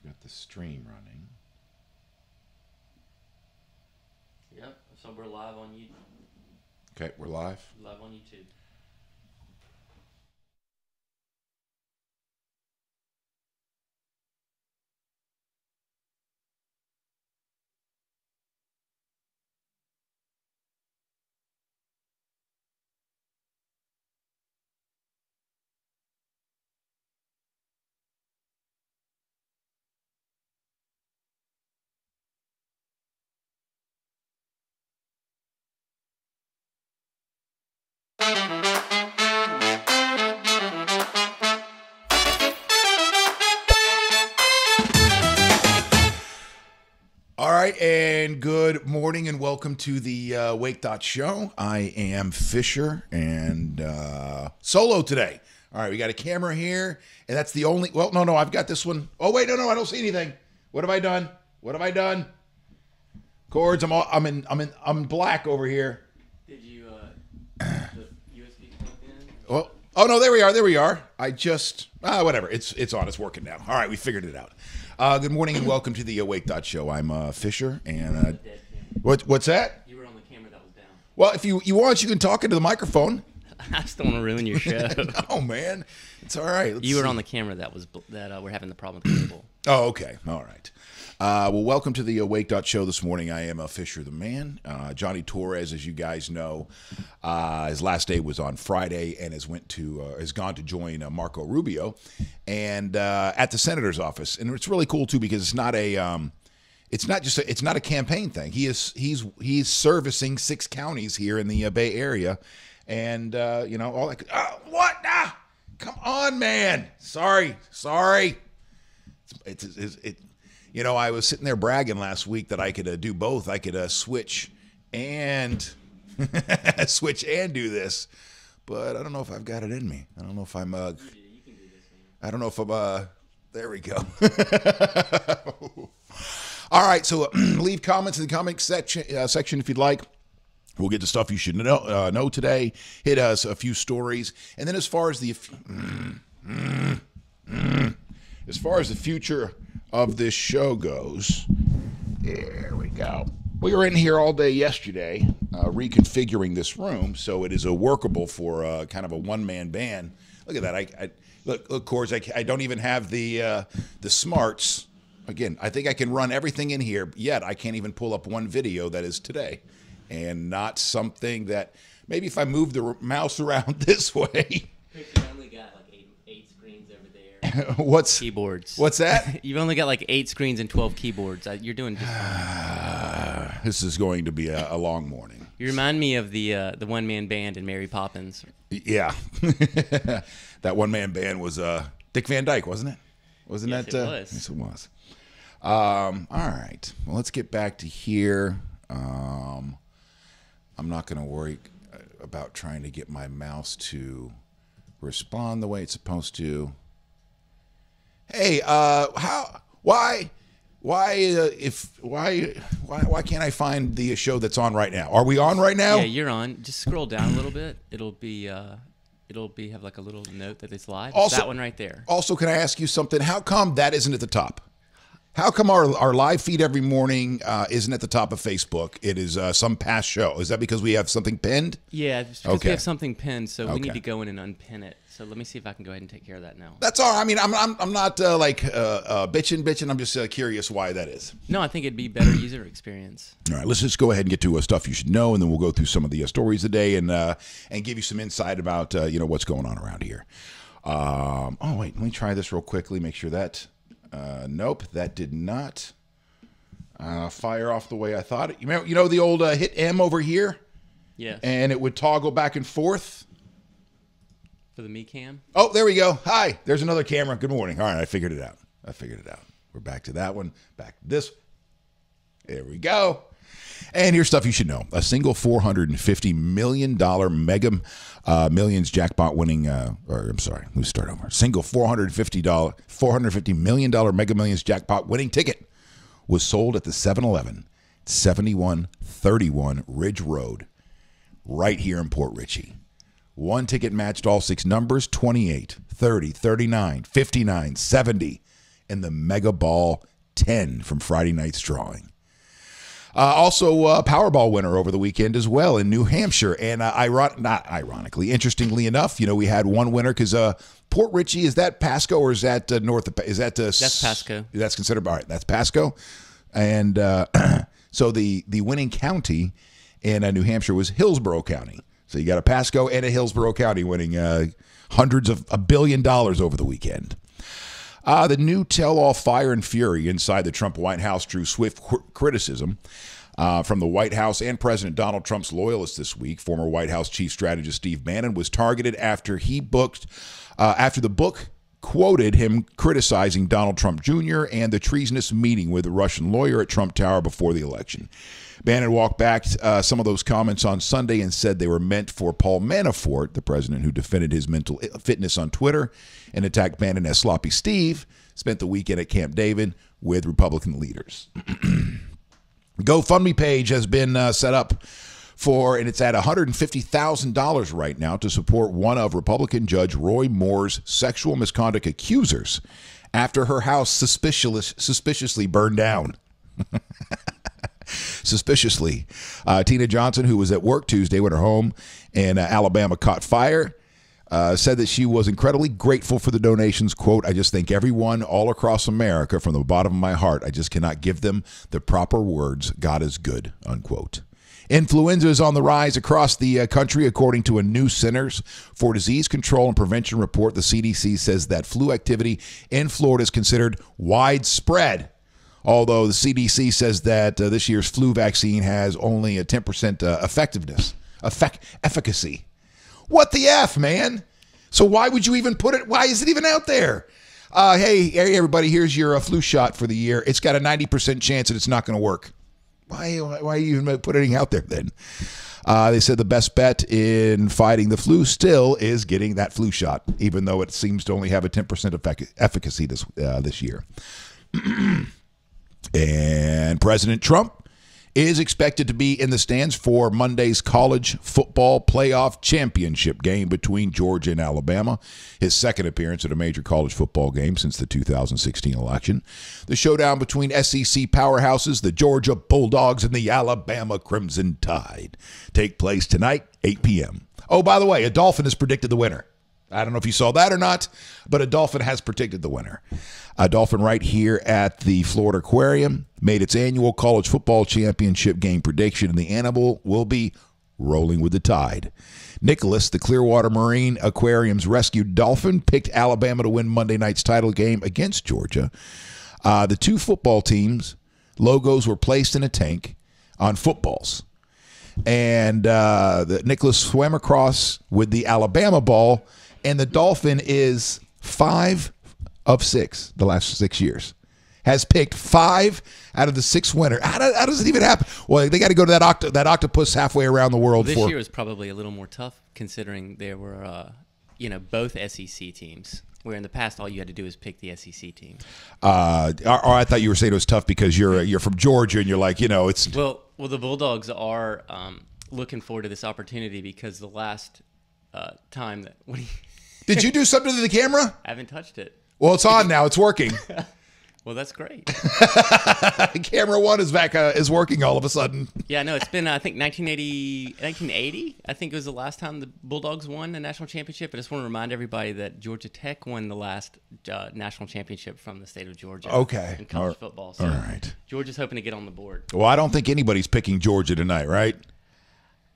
I've got the stream running. Yep. So we're live on YouTube. Okay, we're live. Live on YouTube. All right, and good morning and welcome to the Wake.Show. I am Fisher and solo today. All right, we got a camera here, and that's the only, well, no, I've got this one. Oh, wait, no, I don't see anything. What have I done? What have I done? Cords, I'm black over here. Did you the USB plug in? Oh no, there we are. I just, whatever. It's on. It's working now. All right, we figured it out. Good morning and welcome to the Wake.Show. I'm Fisher and what's that? You were on the camera that was down. Well, if you want, you can talk into the microphone. I just don't want to ruin your show. No, man, it's all right. You were on the camera that we're having the problem with the cable. Oh, okay. All right. Well, welcome to the Wake.Show this morning. I am Fisher the man. Jonny Torres, as you guys know, his last day was on Friday and has gone to join Marco Rubio and at the senator's office. And it's really cool too because it's not a campaign thing. He's servicing 6 counties here in the Bay Area, and all that. What? Ah, come on, man. Sorry. I was sitting there bragging last week that I could do both. I could switch and do this, but I don't know if I've got it in me. I don't know if I'm. You can do this, man. I don't know if I'm. There we go. All right, so leave comments in the comment section if you'd like. We'll get to stuff you should know today. Hit us a few stories, and then as far as the future of this show goes, there we go. We were in here all day yesterday reconfiguring this room so it is workable for kind of a one-man band. Look at that. Look, Cords, I don't even have the smarts. Again, I think I can run everything in here, yet I can't even pull up one video that is today. And not something that, maybe if I move the mouse around this way. You only got like eight screens over there. Keyboards. What's that? You've only got like 8 screens and 12 keyboards. You're doing just fine. This is going to be a long morning. You remind me of the one-man band in Mary Poppins. Yeah. That one-man band was Dick Van Dyke, wasn't it? Wasn't yes, that? It was. Yes, it was. All right. Well, let's get back to here. I'm not going to worry about trying to get my mouse to respond the way it's supposed to. Hey, why can't I find the show that's on right now? Are we on right now? Yeah, you're on. Just scroll down a little bit. It'll have like a little note that it's live. Also, that one right there. Also, can I ask you something? How come that isn't at the top? How come our live feed every morning isn't at the top of Facebook? It is some past show. Is that because we have something pinned? Yeah, it's because we have something pinned, so we need to go in and unpin it. So let me see if I can go ahead and take care of that now. That's all. I mean, I'm not bitching. I'm just curious why that is. No, I think it'd be better user experience. All right, let's just go ahead and get to stuff you should know, and then we'll go through some of the stories today and give you some insight about what's going on around here. Oh wait, let me try this real quickly. Make sure that. Nope, that did not fire off the way I thought it. You know the old hit M over here? Yes. And it would toggle back and forth? For the Me Cam? Oh, there we go. Hi, there's another camera. Good morning. All right, I figured it out. We're back to that one. Back to this. There we go. And here's stuff you should know. A single $450 million mega millions jackpot winning, let's start over. Single $450 million mega millions jackpot winning ticket was sold at the 7-Eleven, 7131 Ridge Road, right here in Port Richey. One ticket matched all 6 numbers, 28, 30, 39, 59, 70, and the Mega Ball 10 from Friday night's drawing. Also, Powerball winner over the weekend as well in New Hampshire. And not ironically, interestingly enough, we had one winner because Port Richey, is that Pasco or is that north of? Is that That's Pasco. That's considered all right. That's Pasco, and so the winning county in New Hampshire was Hillsborough County. So you got a Pasco and a Hillsborough County winning hundreds of $1 billion over the weekend. The new tell-all fire and fury inside the Trump White House drew swift criticism from the White House and President Donald Trump's loyalists this week. Former White House chief strategist Steve Bannon was targeted after the book quoted him criticizing Donald Trump Jr. and the treasonous meeting with a Russian lawyer at Trump Tower before the election. Bannon walked back some of those comments on Sunday and said they were meant for Paul Manafort, the president who defended his mental fitness on Twitter and attacked Bannon as Sloppy Steve, spent the weekend at Camp David with Republican leaders. GoFundMe page has been set up and it's at $150,000 right now to support one of Republican Judge Roy Moore's sexual misconduct accusers after her house suspiciously burned down. Suspiciously. Tina Johnson, who was at work Tuesday when her home in Alabama caught fire, said that she was incredibly grateful for the donations. Quote, I just thank everyone all across America from the bottom of my heart. I just cannot give them the proper words. God is good, unquote. Influenza is on the rise across the country, according to a new Centers for Disease Control and Prevention report. The CDC says that flu activity in Florida is considered widespread, although the CDC says that this year's flu vaccine has only a 10% efficacy. What the F, man? So why would you even put it? Why is it even out there? Hey, everybody, here's your flu shot for the year. It's got a 90% chance that it's not going to work. Why even put anything out there then? They said the best bet in fighting the flu still is getting that flu shot, even though it seems to only have a 10% efficacy this year. And President Trump is expected to be in the stands for Monday's college football playoff championship game between Georgia and Alabama, his second appearance at a major college football game since the 2016 election. The showdown between SEC powerhouses, the Georgia Bulldogs and the Alabama Crimson Tide, take place tonight, 8 p.m. Oh, by the way, a Dolphin has predicted the winner. I don't know if you saw that or not, but a Dolphin has predicted the winner. A Dolphin right here at the Florida Aquarium made its annual college football championship game prediction, and the animal will be rolling with the tide. Nicholas, the Clearwater Marine Aquarium's rescued dolphin, picked Alabama to win Monday night's title game against Georgia. The two football teams' logos were placed in a tank on footballs. And Nicholas swam across with the Alabama ball, and the Dolphin is 5 of 6 the last 6 years. Has picked 5 out of the 6 winners. How does it even happen? Well, they got to go to that octopus halfway around the world. This year was probably a little more tough considering there were, both SEC teams. Where in the past all you had to do is pick the SEC team. Or I thought you were saying it was tough because you're from Georgia and you're like, it's well the Bulldogs are looking forward to this opportunity because the last time that Did you do something to the camera? I haven't touched it. Well, it's on now. It's working. Well, that's great. Camera 1 is back. Is working all of a sudden. Yeah, no, it's been I think 1980. I think it was the last time the Bulldogs won a national championship. I just want to remind everybody that Georgia Tech won the last national championship from the state of Georgia. Okay. In college football. So all right. Georgia's hoping to get on the board. Well, I don't think anybody's picking Georgia tonight, right?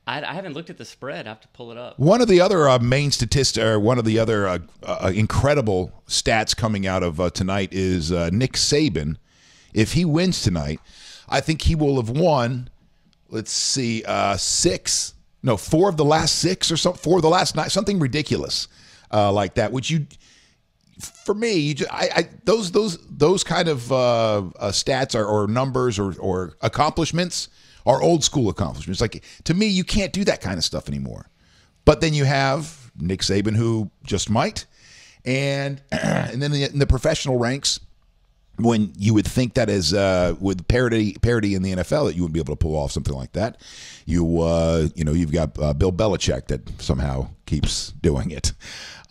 I haven't looked at the spread. I have to pull it up. One of the other main statistics, or one of the other incredible stats coming out of tonight is Nick Saban. If he wins tonight, I think he will have won, let's see, 4 of the last 6 or something, 4 of the last 9, something ridiculous like that, which for me, those kind of stats or numbers or accomplishments are old school accomplishments. Like, to me, you can't do that kind of stuff anymore. But then you have Nick Saban, who just might, and then in the professional ranks, when you would think that as with parity in the NFL that you wouldn't be able to pull off something like that, you've got Bill Belichick that somehow keeps doing it.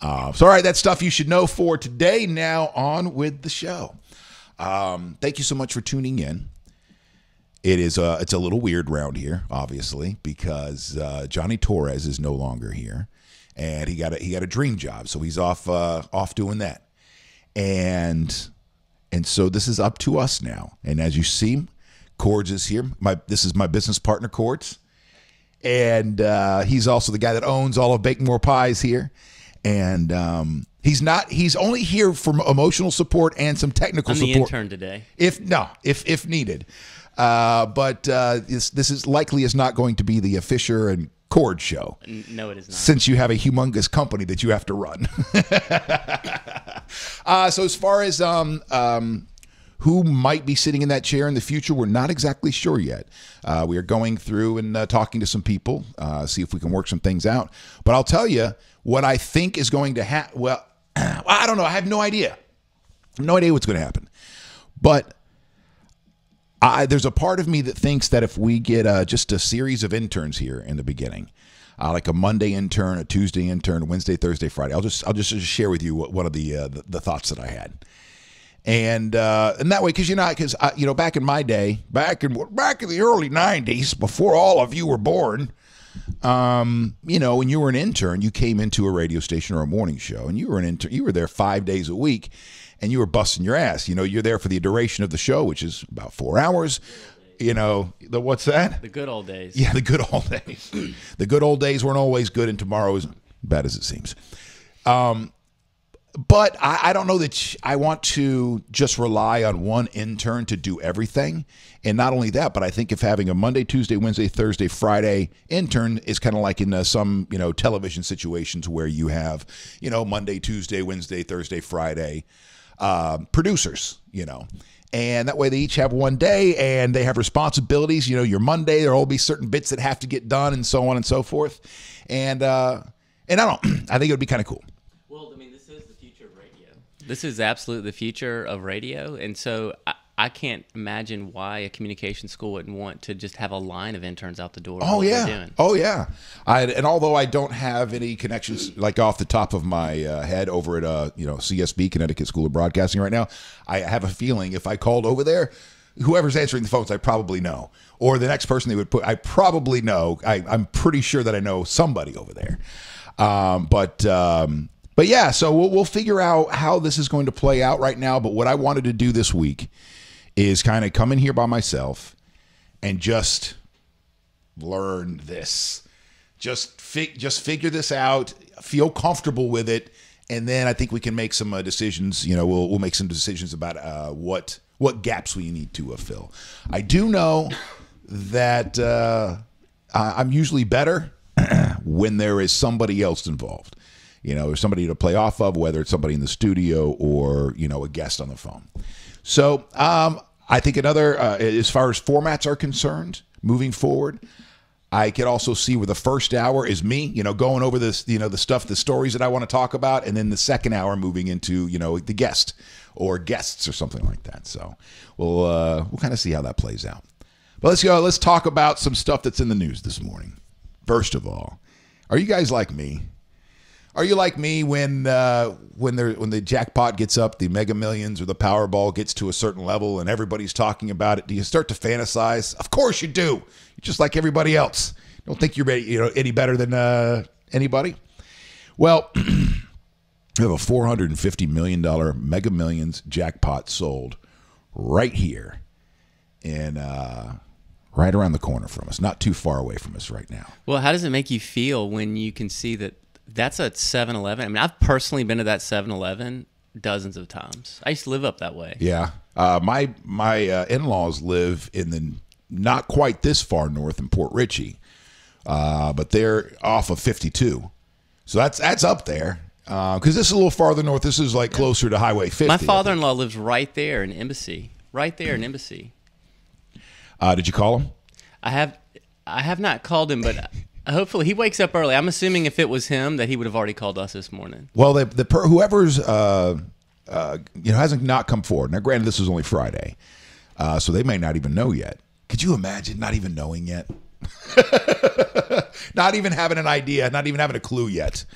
So all right, that's stuff you should know for today. Now on with the show. Thank you so much for tuning in. It's a little weird round here, obviously, because Jonny Torres is no longer here, and he got a dream job, so he's off doing that, and so this is up to us now. And as you see, Cords is here. This is my business partner, Cords, and he's also the guy that owns all of Bake More Pies here, and he's only here for emotional support and some technical support. I'm the intern today, if needed. But this is likely is not going to be the Fisher and Cord show. No, it is not. Since you have a humongous company that you have to run. So as far as who might be sitting in that chair in the future, we're not exactly sure yet. We are going through and talking to some people, see if we can work some things out. But I'll tell you what I think is going to happen. Well, I don't know. I have no idea. No idea what's going to happen. But there's a part of me that thinks that if we get just a series of interns here in the beginning, like a Monday intern, a Tuesday intern, a Wednesday, Thursday, Friday, I'll just share with you one of the thoughts that I had, and that way, because back in my day, back in the early '90s, before all of you were born, when you were an intern, you came into a radio station or a morning show, and you were an intern. You were there 5 days a week. And you were busting your ass. You're there for the duration of the show, which is about 4 hours. What's that? The good old days. Yeah, the good old days. The good old days weren't always good, and tomorrow is bad as it seems. But I don't know that I want to just rely on one intern to do everything. And not only that, but I think if having a Monday, Tuesday, Wednesday, Thursday, Friday intern is kind of like in some, television situations where you have, Monday, Tuesday, Wednesday, Thursday, Friday producers, and that way they each have one day and they have responsibilities. Your Monday, there will be certain bits that have to get done and so on and so forth. And I think it would be kind of cool. Well, this is the future of radio. This is absolutely the future of radio. And so I can't imagine why a communication school wouldn't want to just have a line of interns out the door. Oh, yeah. Oh, yeah. And although I don't have any connections like off the top of my head over at, CSB, Connecticut School of Broadcasting right now, I have a feeling if I called over there, whoever's answering the phones, I probably know. Or the next person they would put, I probably know. I'm pretty sure that I know somebody over there. But yeah, so we'll figure out how this is going to play out right now. But what I wanted to do this week is kind of come in here by myself and just learn this. Just figure this out, feel comfortable with it, and then I think we can make some decisions. We'll make some decisions about what gaps we need to fill. I do know that I'm usually better when there is somebody else involved. There's somebody to play off of, whether it's somebody in the studio or, a guest on the phone. So I think as far as formats are concerned, moving forward, I could also see where the first hour is me, going over this, the stuff, the stories that I want to talk about. And then the second hour moving into, the guest or guests or something like that. So we'll kind of see how that plays out. But let's go. Let's talk about some stuff that's in the news this morning. First of all, are you guys like me? Are you like me when the jackpot gets up, the Mega Millions or the Powerball gets to a certain level and everybody's talking about it? Do you start to fantasize? Of course you do. You're just like everybody else. Don't think you're any better than anybody. Well, we have a $450 million Mega Millions jackpot sold right here and right around the corner from us, not too far away from us right now. Well, how does it make you feel when you can see that that's a 7-Eleven? I've personally been to that 7-Eleven dozens of times. I used to live up that way. Yeah. My in-laws live in the not quite this far north in Port Richey, but they're off of 52. So that's up there. Because this is a little farther north. This is like closer to Highway 50. My father-in-law lives right there in Embassy. Right there in Embassy. Did you call him? I have not called him, but hopefully he wakes up early. I'm assuming if it was him that he would have already called us this morning. Well, whoever's hasn't not come forward. Now, granted, this is only Friday, so they may not even know yet. Could you imagine not even knowing yet? Not even having an idea, not even having a clue yet.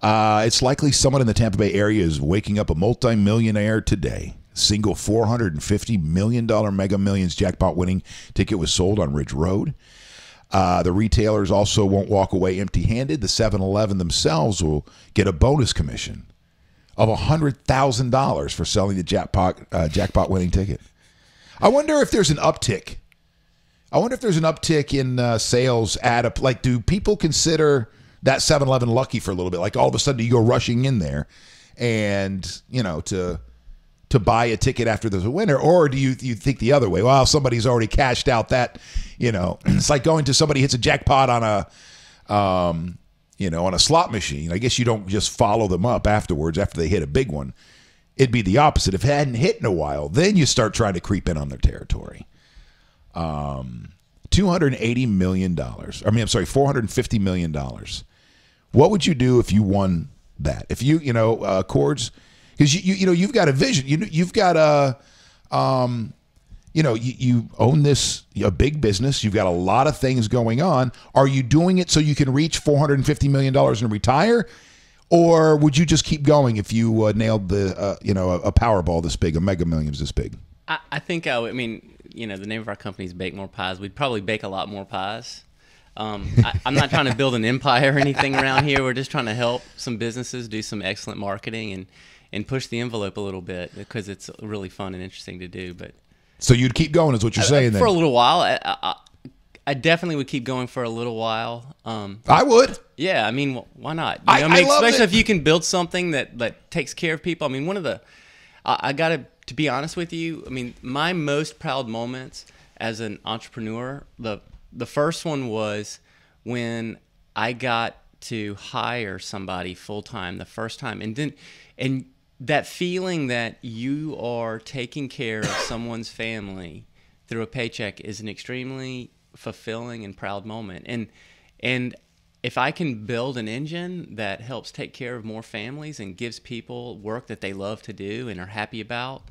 It's likely someone in the Tampa Bay area is waking up a multimillionaire today. Single $450 million Mega Millions jackpot winning ticket was sold on Ridge Road. The retailers also won't walk away empty-handed. The 7-Eleven themselves will get a bonus commission of $100,000 for selling the jackpot winning ticket. I wonder if there's an uptick. In sales like, do people consider that 7-Eleven lucky for a little bit? Like, all of a sudden you go rushing in there and, to buy a ticket after there's a winner, or do you think the other way? Well, somebody's already cashed out that, it's like going to somebody hits a jackpot on a slot machine. I guess you don't just follow them up afterwards after they hit a big one. It'd be the opposite. If it hadn't hit in a while, then you start trying to creep in on their territory. $280 million. $450 million. What would you do if you won that? If you, Cords, because you've got a vision. You've got you own a big business. You've got a lot of things going on. Are you doing it so you can reach $450 million and retire? Or would you just keep going if you nailed a Powerball this big, a Mega Millions this big? I think I would. I mean, the name of our company is Bake More Pies. We'd probably bake a lot more pies. I'm not trying to build an empire or anything around here. We're just trying to help some businesses do some excellent marketing and push the envelope a little bit, because it's really fun and interesting to do. But so you'd keep going, is what you're saying? For a little while, I definitely would keep going for a little while. I would. Yeah, I mean, why not? I love especially it. if you can build something that takes care of people. I mean, I got to be honest with you. I mean, my most proud moments as an entrepreneur, the first one was when I got to hire somebody full time the first time, and that feeling that you are taking care of someone's family through a paycheck is an extremely fulfilling and proud moment. And if I can build an engine that helps take care of more families and gives people work that they love to do and are happy about,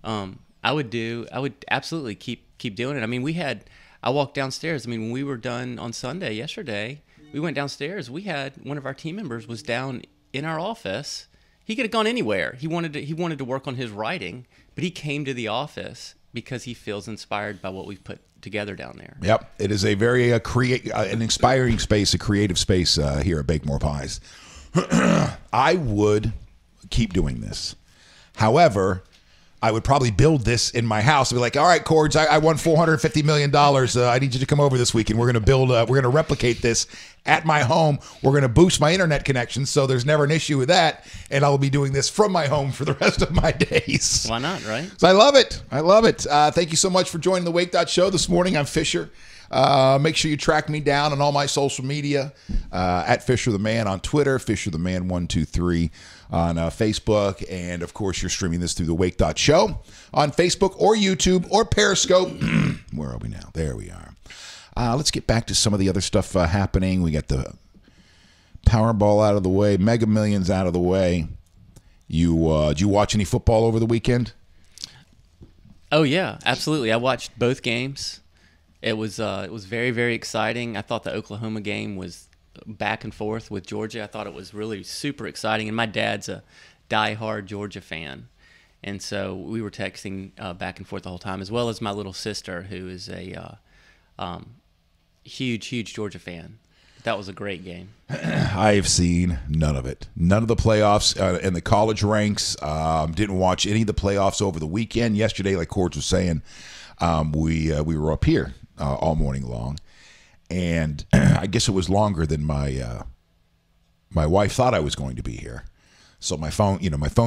I would absolutely keep doing it. I mean, I walked downstairs. I mean, when we were done on Sunday yesterday, we went downstairs. We had one of our team members was down in our office. He could have gone anywhere. He wanted to work on his writing, but he came to the office because he feels inspired by what we've put together down there. Yep, it is a very an inspiring space, a creative space here at Bake More Pies. I would keep doing this. However, I would probably build this in my house and be like, all right, Cords, I won $450 million. I need you to come over this week, and we're going to replicate this at my home. We're going to boost my internet connection so there's never an issue with that, and I will be doing this from my home for the rest of my days. Why not, right? So I love it. Thank you so much for joining the Wake.Show this morning. I'm Fisher. Make sure you track me down on all my social media, at Fisher the Man on Twitter, Fisher the Man 123 on Facebook, and of course you're streaming this through the Wake.Show on Facebook or YouTube or Periscope. Where are we now? There we are. Let's get back to some of the other stuff happening. We got the Powerball out of the way, Mega Millions out of the way. Did you watch any football over the weekend? Oh yeah, absolutely. I watched both games. It was very, very exciting. I thought the Oklahoma game was back and forth with Georgia. I thought it was really super exciting. And my dad's a diehard Georgia fan. And so we were texting back and forth the whole time, as well as my little sister, who is a huge Georgia fan. That was a great game. I've seen none of it. None of the playoffs in the college ranks. Didn't watch any of the playoffs over the weekend. Yesterday, like Cords was saying, we were up here all morning long, and I guess it was longer than my wife thought I was going to be here. So my phone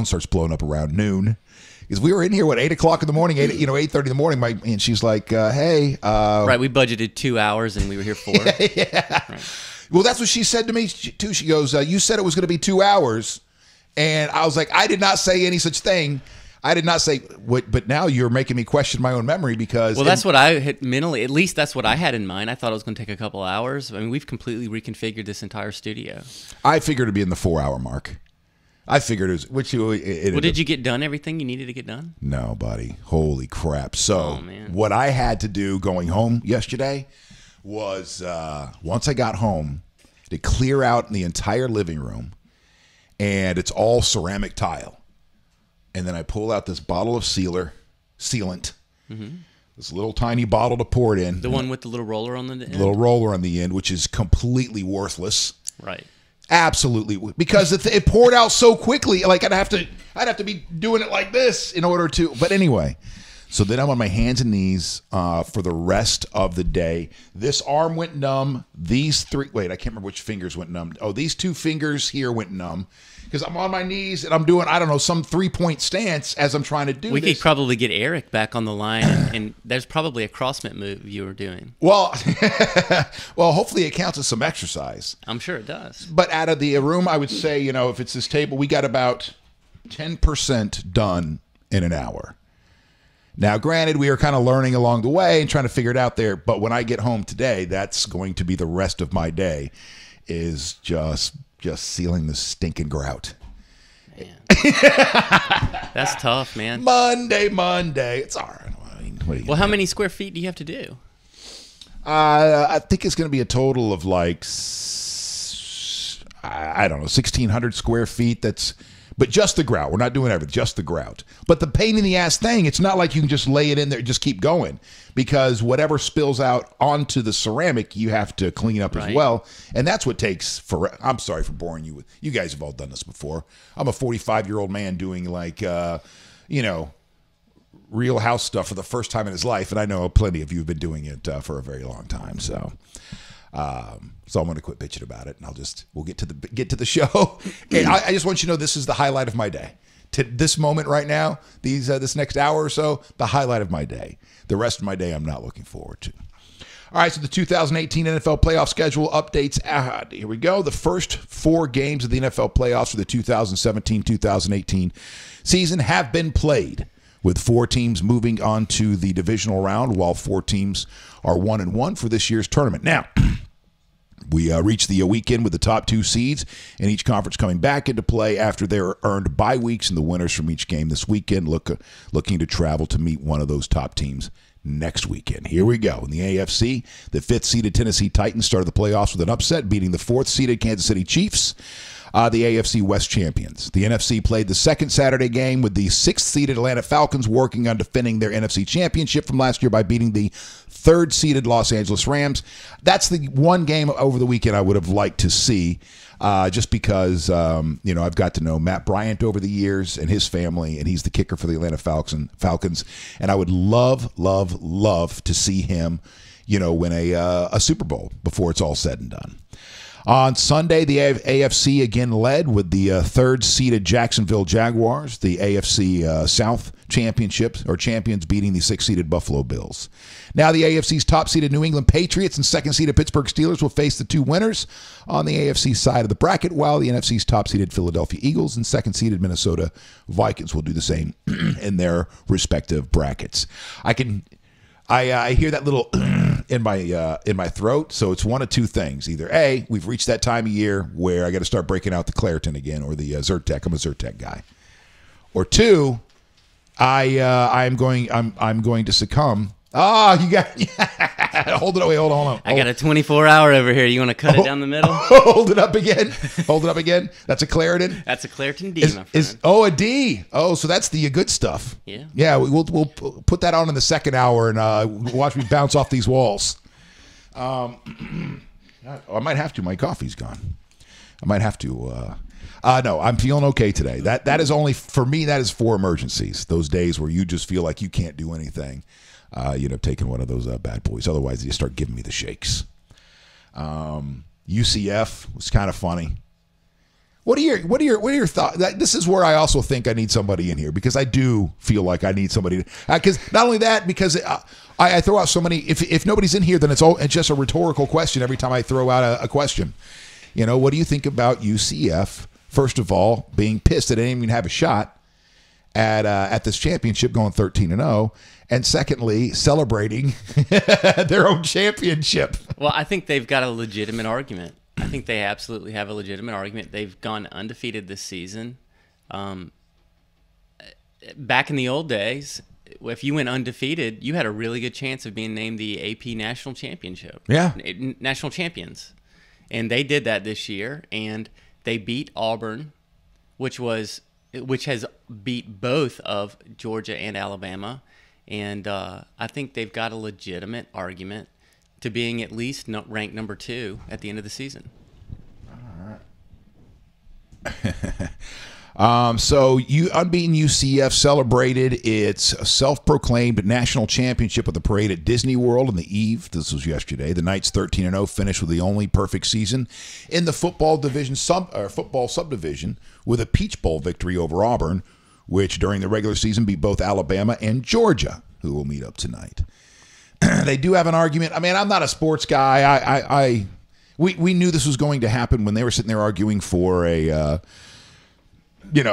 starts blowing up around noon, because we were in here 8 o'clock in the morning, 8:30 in the morning. And she's like, "Hey, right, we budgeted 2 hours and we were here 4." Yeah. Right. Well, that's what she said to me too. She goes, "You said it was going to be 2 hours," and I was like, "I did not say any such thing. I did not say what." But now you're making me question my own memory, because that's what I had mentally. At least that's what I had in mind. I thought it was going to take a couple hours. I mean, we've completely reconfigured this entire studio. I figured it'd be in the 4-hour mark. I figured it was. Did you get done everything you needed to get done? No, buddy. Holy crap! So what I had to do going home yesterday was, once I got home, to clear out the entire living room, and it's all ceramic tile. and then I pull out this bottle of sealant, this little tiny bottle to pour it in. The one with the little roller on the end? Little roller on the end, which is completely worthless. Right. Absolutely, because it poured out so quickly. Like I'd have to be doing it like this in order to. But anyway, so then I'm on my hands and knees for the rest of the day. This arm went numb. These three. Wait, I can't remember which fingers went numb. Oh, these two fingers here went numb because I'm on my knees and I'm doing, I don't know, some 3-point stance as I'm trying to do We this. could probably get Eric back on the line, and there's probably a CrossFit move you were doing. Well, well, hopefully it counts as some exercise. I'm sure it does. But out of the room, I would say, if it's this table, we got about 10% done in an hour. Now, granted, we are kind of learning along the way and trying to figure it out there. But when I get home today, that's going to be the rest of my day, is just sealing the stinking grout. Man. That's tough, man. Monday. It's all right. I mean, what do you Well, how many square feet do you have to do? I think it's going to be a total of like, I don't know, 1,600 square feet. But just the grout. We're not doing everything, just the grout. But the pain in the ass thing, it's not like you can just lay it in there and just keep going, because whatever spills out onto the ceramic, you have to clean up as well. And that's what takes I'm sorry for boring you with. You guys have all done this before. I'm a 45-year-old man doing like, Real House stuff for the first time in his life, and I know plenty of you have been doing it for a very long time. So I'm going to quit bitching about it, and we'll get to the show. And I just want you to know this is the highlight of my day. To this moment right now, this next hour or so, the highlight of my day. The rest of my day, I'm not looking forward to. All right, so the 2018 NFL playoff schedule updates. Here we go. The first 4 games of the NFL playoffs for the 2017-2018 season have been played, with 4 teams moving on to the divisional round, while 4 teams are 1-1 for this year's tournament. Now, we reached the weekend with the top 2 seeds in each conference coming back into play after their earned bye weeks, and the winners from each game this weekend looking to travel to meet one of those top teams next weekend. Here we go. In the AFC, the 5th-seeded Tennessee Titans started the playoffs with an upset, beating the 4th-seeded Kansas City Chiefs, the AFC West champions. The NFC played the second Saturday game with the 6th-seeded Atlanta Falcons working on defending their NFC championship from last year by beating the 3rd-seeded Los Angeles Rams. That's the one game over the weekend I would have liked to see, just because, I've got to know Matt Bryant over the years and his family, and he's the kicker for the Atlanta Falcons. And I would love to see him, win a Super Bowl before it's all said and done. On Sunday, the AFC again led with the 3rd-seeded Jacksonville Jaguars, the AFC South champions beating the 6th-seeded Buffalo Bills. Now the AFC's top-seeded New England Patriots and 2nd-seeded Pittsburgh Steelers will face the 2 winners on the AFC side of the bracket, while the NFC's top-seeded Philadelphia Eagles and 2nd-seeded Minnesota Vikings will do the same in their respective brackets. I hear that little in my throat, so it's one of 2 things. Either A, we've reached that time of year where I got to start breaking out the Claritin again, or the Zyrtec. I'm a Zyrtec guy. Or 2, I'm going to succumb. You got hold on. I got a 24-hour over here. You want to cut it down the middle? Hold it up again. That's a Claritin. That's a Claritin D, my friend. A D. Oh, so that's the good stuff. Yeah. We'll put that on in the second hour and watch me bounce off these walls. I might have to. My coffee's gone. I might have to. No, I'm feeling okay today. That is only for me. That is for emergencies. Those days where you just feel like you can't do anything. Taking one of those bad boys. Otherwise, you start giving me the shakes. UCF was kind of funny. What are your thoughts? This is where I also think I need somebody in here, because I do feel like I need somebody. Because not only that, because I throw out so many. If nobody's in here, then it's just a rhetorical question every time I throw out a question. What do you think about UCF? First of all, being pissed that they didn't even have a shot at this championship, going 13-0. And secondly, celebrating their own championship. Well, I think they've got a legitimate argument. I think they absolutely have a legitimate argument. They've gone undefeated this season. Back in the old days, if you went undefeated, you had a really good chance of being named the AP National Championship. Yeah. National champions. And they did that this year, and they beat Auburn, which was which has beat both of Georgia and Alabama. And I think they've got a legitimate argument to being at least ranked number 2 at the end of the season. So unbeaten UCF celebrated its self-proclaimed national championship with a parade at Disney World on the eve. This was yesterday. The Knights 13-0 finished with the only perfect season in the football subdivision with a Peach Bowl victory over Auburn, which during the regular season beat both Alabama and Georgia, who will meet up tonight. They do have an argument. I mean, I'm not a sports guy. We knew this was going to happen when they were sitting there arguing for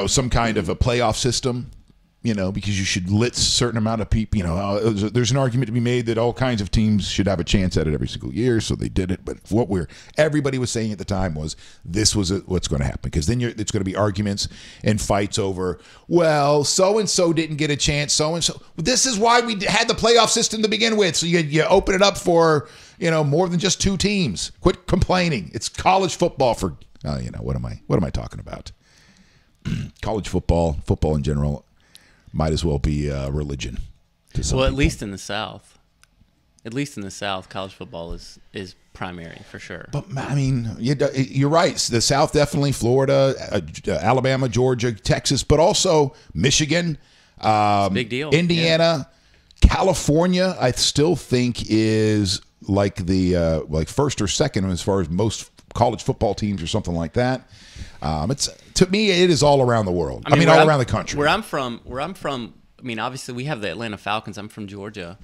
some kind of a playoff system, because you should lit a certain amount of people. There's an argument to be made that all kinds of teams should have a chance at it every single year, so they did it. But everybody was saying at the time was this was what's going to happen, because then it's going to be arguments and fights over, well, so-and-so didn't get a chance, so-and-so. This is why we had the playoff system to begin with, so you open it up for, more than just 2 teams. Quit complaining. It's college football for, what am I talking about? College football in general, might as well be religion to some people. At least in the South. At least in the South, college football is primary for sure. But, I mean, you're right. The South, definitely. Florida, Alabama, Georgia, Texas, but also Michigan. Big deal. Indiana. Yeah. California, I still think is like the first or second as far as most college football teams or something like that. To me, it is all around the world. I mean all around the country. Where I'm from, I mean, obviously we have the Atlanta Falcons. I'm from Georgia.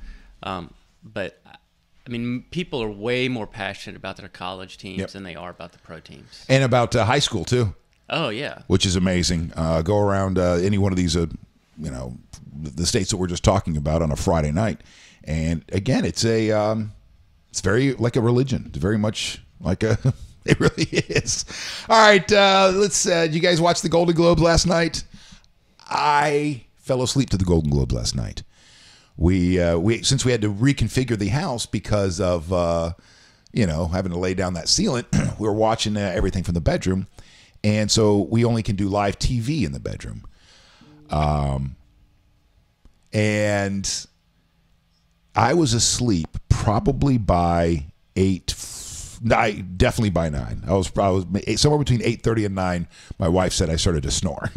But I mean, people are way more passionate about their college teams than they are about the pro teams. And about high school too. Oh yeah. Which is amazing. Go around any one of these the states that we're just talking about on a Friday night. And again, it's very like a religion. It's very much like a it really is. All right, let's. Did you guys watch the Golden Globes last night? I fell asleep to the Golden Globes last night. We since we had to reconfigure the house because of having to lay down that sealant, we were watching everything from the bedroom, and so we only can do live TV in the bedroom. And I was asleep probably by 8. Definitely by 9. I was somewhere between 8:30 and 9. My wife said I started to snore,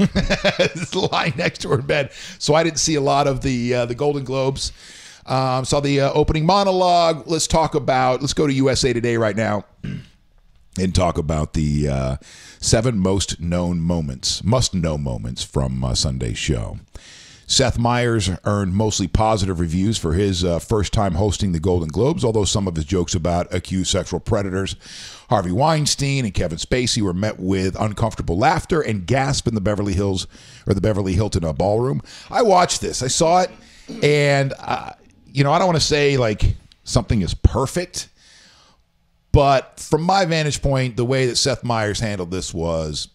lying next to her bed. So I didn't see a lot of the Golden Globes. Saw the opening monologue. Let's go to USA Today right now and talk about the 7 must-know moments from Sunday's show. Seth Meyers earned mostly positive reviews for his first time hosting the Golden Globes, although some of his jokes about accused sexual predators Harvey Weinstein and Kevin Spacey were met with uncomfortable laughter and gasp in the Beverly Hilton ballroom. I watched this. I saw it, and I don't want to say like something is perfect, but from my vantage point, the way that Seth Meyers handled this was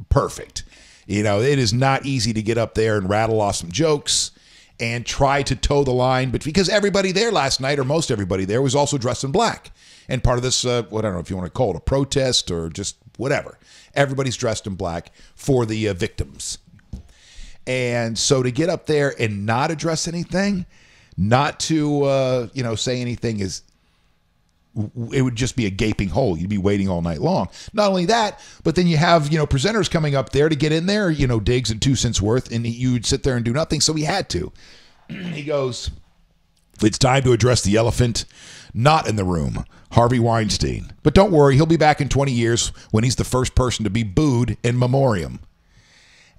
perfect. It is not easy to get up there and rattle off some jokes and try to toe the line, but because everybody there last night, or most everybody there, was also dressed in black. And part of this, I don't know if you want to call it a protest or just whatever. Everybody's dressed in black for the victims. And so to get up there and not address anything, not to, say anything it would just be a gaping hole. You'd be waiting all night long. Not only that, but then you have, presenters coming up there to get in there, Diggs and 2 cents worth, and you'd sit there and do nothing. So he had to. He goes, it's time to address the elephant not in the room, Harvey Weinstein. But don't worry, he'll be back in 20 years when he's the first person to be booed in memoriam.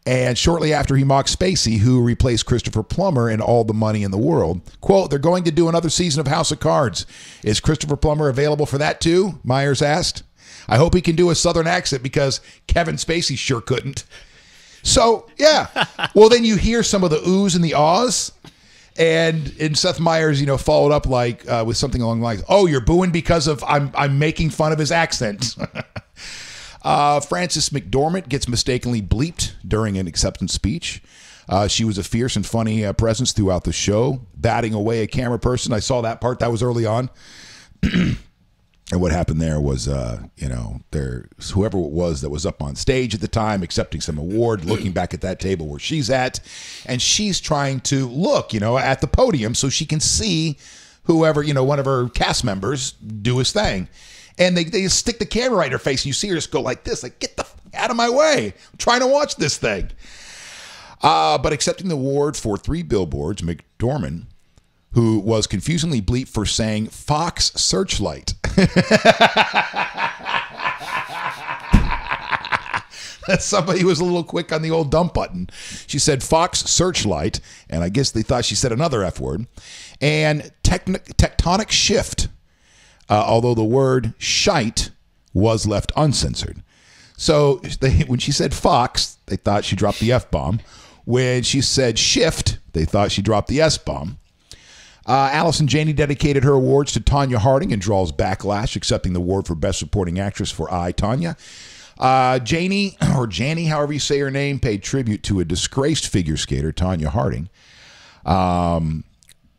And shortly after, he mocked Spacey, who replaced Christopher Plummer in All the Money in the World. Quote, they're going to do another season of House of Cards. Is Christopher Plummer available for that too? Myers asked. I hope he can do a Southern accent because Kevin Spacey sure couldn't. So, yeah. Well, then you hear some of the oohs and the ahs. And Seth Meyers, followed up with something along the lines, oh, you're booing because of I'm making fun of his accent. Frances McDormand gets mistakenly bleeped during an acceptance speech. She was a fierce and funny presence throughout the show, batting away a camera person. I saw that part. That was early on. And what happened there was, there's whoever it was that was up on stage at the time accepting some award, looking back at that table where she's at, and she's trying to look, at the podium so she can see whoever, one of her cast members do his thing. And they just stick the camera right in her face, and you see her just go like this, like, get the out of my way. I'm trying to watch this thing. But accepting the award for 3 billboards, McDormand, who was confusingly bleeped for saying Fox Searchlight. Somebody was a little quick on the old dump button. She said Fox Searchlight, and I guess they thought she said another F word. And tectonic shift, although the word shite was left uncensored. So when she said Fox, they thought she dropped the F-bomb. When she said shift, they thought she dropped the S-bomb. Allison Janney dedicated her awards to Tonya Harding and draws backlash, accepting the award for Best Supporting Actress for I, Tonya. Janney, or Janny, however you say her name, paid tribute to a disgraced figure skater, Tonya Harding.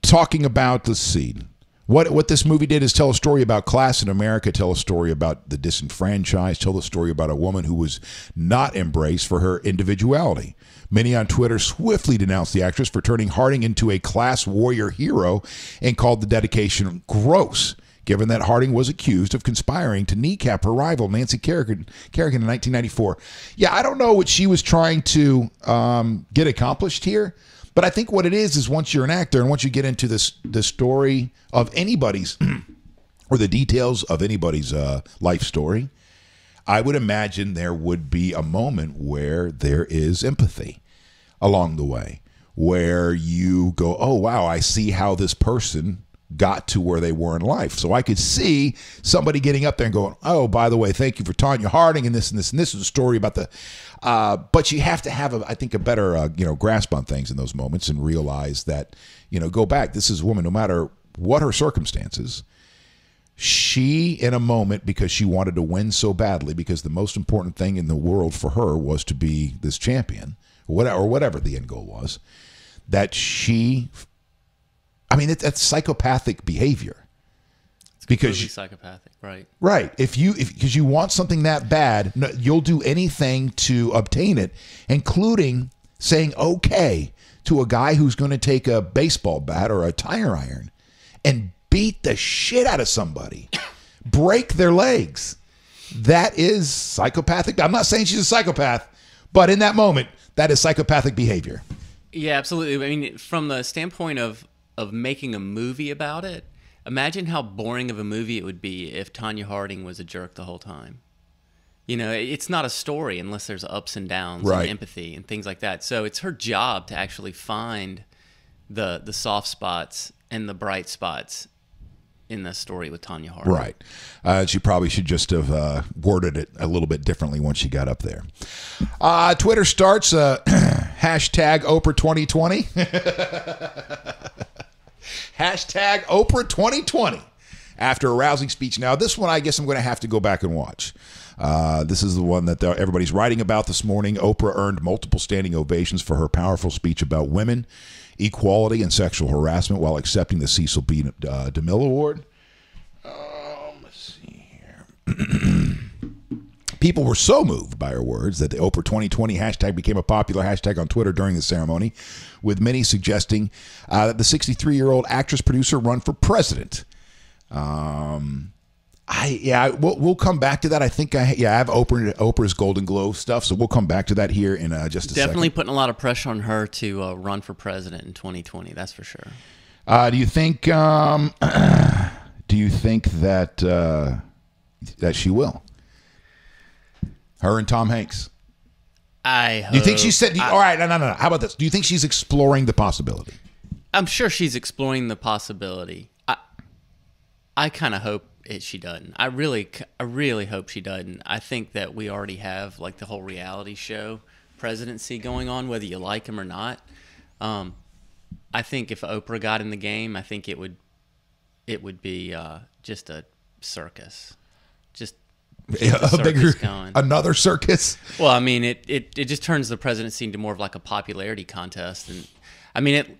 Talking about the scene. What this movie did is tell a story about class in America, tell a story about the disenfranchised, tell the story about a woman who was not embraced for her individuality. Many on Twitter swiftly denounced the actress for turning Harding into a class warrior hero and called the dedication gross, given that Harding was accused of conspiring to kneecap her rival, Nancy Kerrigan, in 1994. Yeah, I don't know what she was trying to get accomplished here, but I think what it is once you're an actor and once you get into the story of anybody's or the details of anybody's life story, I would imagine there would be a moment where there is empathy along the way, where you go, oh, wow, I see how this person got to where they were in life. So I could see somebody getting up there and going, oh, by the way, thank you for Tonya Harding and this and this and this is a story about the but you have to have, I think, a better grasp on things in those moments and realize that, go back. This is a woman, no matter what her circumstances, she, in a moment, because she wanted to win so badly, because the most important thing in the world for her was to be this champion, or whatever the end goal was, that she, that's psychopathic behavior. It's completely psychopathic, right? Right. Because you want something that bad, you'll do anything to obtain it, including saying okay to a guy who's going to take a baseball bat or a tire iron and beat the shit out of somebody, break their legs. That is psychopathic. I'm not saying she's a psychopath, but in that moment, that is psychopathic behavior. Yeah, absolutely. I mean, from the standpoint of making a movie about it, imagine how boring of a movie it would be if Tonya Harding was a jerk the whole time. It's not a story unless there's ups and downs and empathy and things like that. So it's her job to actually find the soft spots and the bright spots in the story with Tonya Harding. Right. She probably should just have worded it a little bit differently once she got up there. Twitter starts hashtag Oprah 2020. Hashtag Oprah 2020 after a rousing speech. Now, this one I guess I'm going to have to go back and watch. This is the one that everybody's writing about this morning. Oprah earned multiple standing ovations for her powerful speech about women, equality, and sexual harassment while accepting the Cecil B. DeMille Award. Let's see here. People were so moved by her words that the Oprah 2020 hashtag became a popular hashtag on Twitter during the ceremony, with many suggesting that the 63-year-old actress-producer run for president. We'll come back to that. I think I have Oprah's Golden Globe stuff, so we'll come back to that here in just a second. Definitely putting a lot of pressure on her to run for president in 2020. That's for sure. Do you think? Do you think that she will? Her and Tom Hanks. I hope. Do you think she said? All right, no. How about this? Do you think she's exploring the possibility? I'm sure she's exploring the possibility. I kind of hope she doesn't. I really hope she doesn't. I think that we already have like the whole reality show presidency going on, whether you like him or not. I think if Oprah got in the game, I think it would be just a circus. Just a bigger going. Another circus. Well, I mean, it just turns the presidency into more of like a popularity contest, and I mean,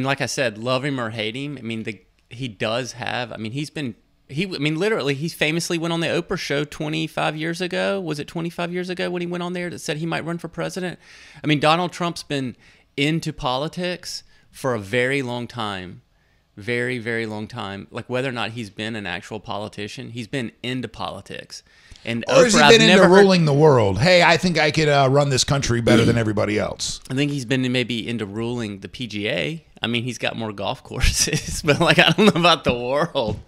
like I said, love him or hate him. I mean, he does have. I mean, he's been I mean, literally, he famously went on the Oprah show 25 years ago. Was it 25 years ago when he went on there that said he might run for president? I mean, Donald Trump's been into politics for a very long time. Very, very long time. Like, whether or not he's been an actual politician, he's been into politics. And or has he been into ruling the world? Hey, I think I could run this country better than everybody else. I think he's been maybe into ruling the PGA. I mean, he's got more golf courses, but like, I don't know about the world.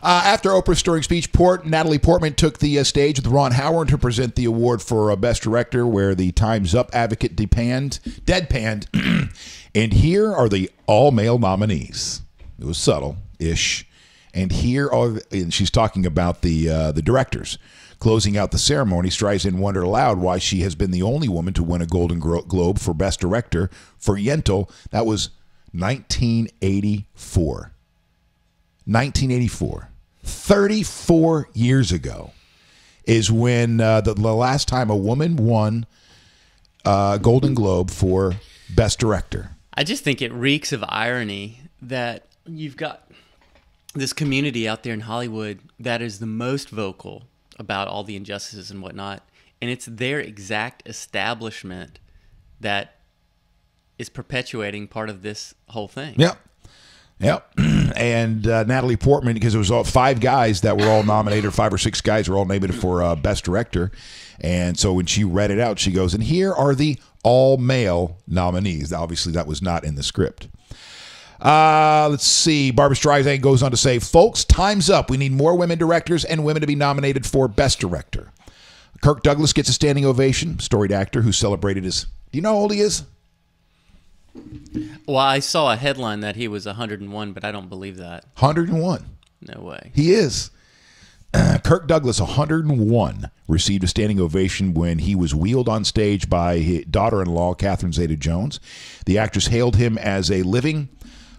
After Oprah's stirring speech, Natalie Portman took the stage with Ron Howard to present the award for Best Director, where the Time's Up advocate deadpanned. And here are the all-male nominees. It was subtle-ish. And here are, and she's talking about the directors. Closing out the ceremony, Streisand wondered aloud why she has been the only woman to win a Golden Globe for Best Director for Yentl. That was 1984. 1984, 34 years ago, is when the last time a woman won Golden Globe for Best Director. I just think it reeks of irony that you've got this community out there in Hollywood that is the most vocal about all the injustices and whatnot, and it's their exact establishment that is perpetuating part of this whole thing. Yep. Yep. And Natalie Portman, because it was all 5 guys that were all nominated, 5 or 6 guys were all nominated for Best Director. And so when she read it out, she goes, and here are the all-male nominees. Obviously, that was not in the script. Let's see. Barbra Streisand goes on to say, folks, time's up. We need more women directors and women to be nominated for Best Director. Kirk Douglas gets a standing ovation, storied actor who celebrated his, do you know how old he is? Well, I saw a headline that he was 101, but I don't believe that. 101. No way. He is. Kirk Douglas, 101, received a standing ovation when he was wheeled on stage by his daughter-in-law, Catherine Zeta-Jones. The actress hailed him as a living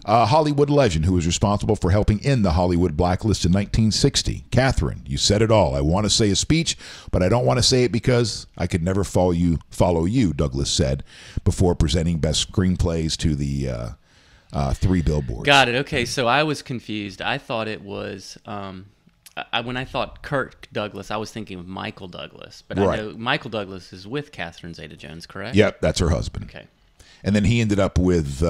Hollywood legend who was responsible for helping end the Hollywood blacklist in 1960. Catherine, you said it all. I want to say a speech, but I don't want to say it because I could never follow you, Douglas said, before presenting best screenplays to the 3 billboards. Got it. Okay, so I was confused. I thought it was... when I thought Kirk Douglas, I was thinking of Michael Douglas. But right. I know Michael Douglas is with Catherine Zeta-Jones, correct? Yep, that's her husband. Okay. And then he ended up with...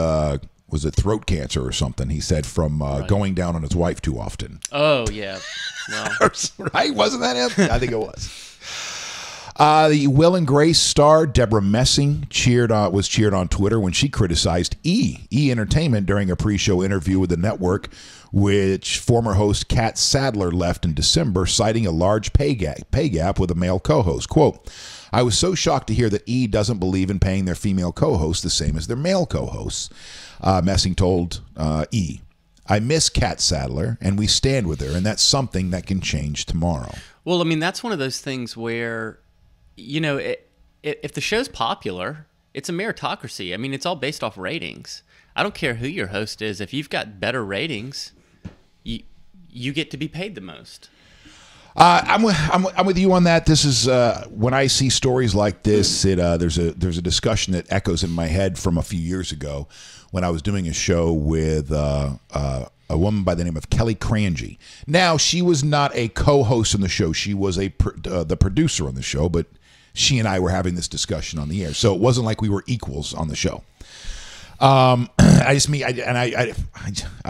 was it throat cancer or something? He said from going down on his wife too often. Oh, yeah. Well. Right? Wasn't that him? I think it was. The Will and Grace star Deborah Messing was cheered on Twitter when she criticized E Entertainment during a pre-show interview with the network, which former host Kat Sadler left in December, citing a large pay gap with a male co-host. Quote, I was so shocked to hear that E doesn't believe in paying their female co-hosts the same as their male co-hosts. Messing told E, I miss Kat Sadler, and we stand with her, and that's something that can change tomorrow. Well, I mean, that's one of those things where, you know, if the show's popular, it's a meritocracy. I mean, it's all based off ratings. I don't care who your host is. If you've got better ratings, you get to be paid the most. I'm with you on that. This is when I see stories like this. There's a discussion that echoes in my head from a few years ago when I was doing a show with a woman by the name of Kelly Cranji. Now, she was not a co-host on the show. She was the producer on the show, but she and I were having this discussion on the air. So it wasn't like we were equals on the show. I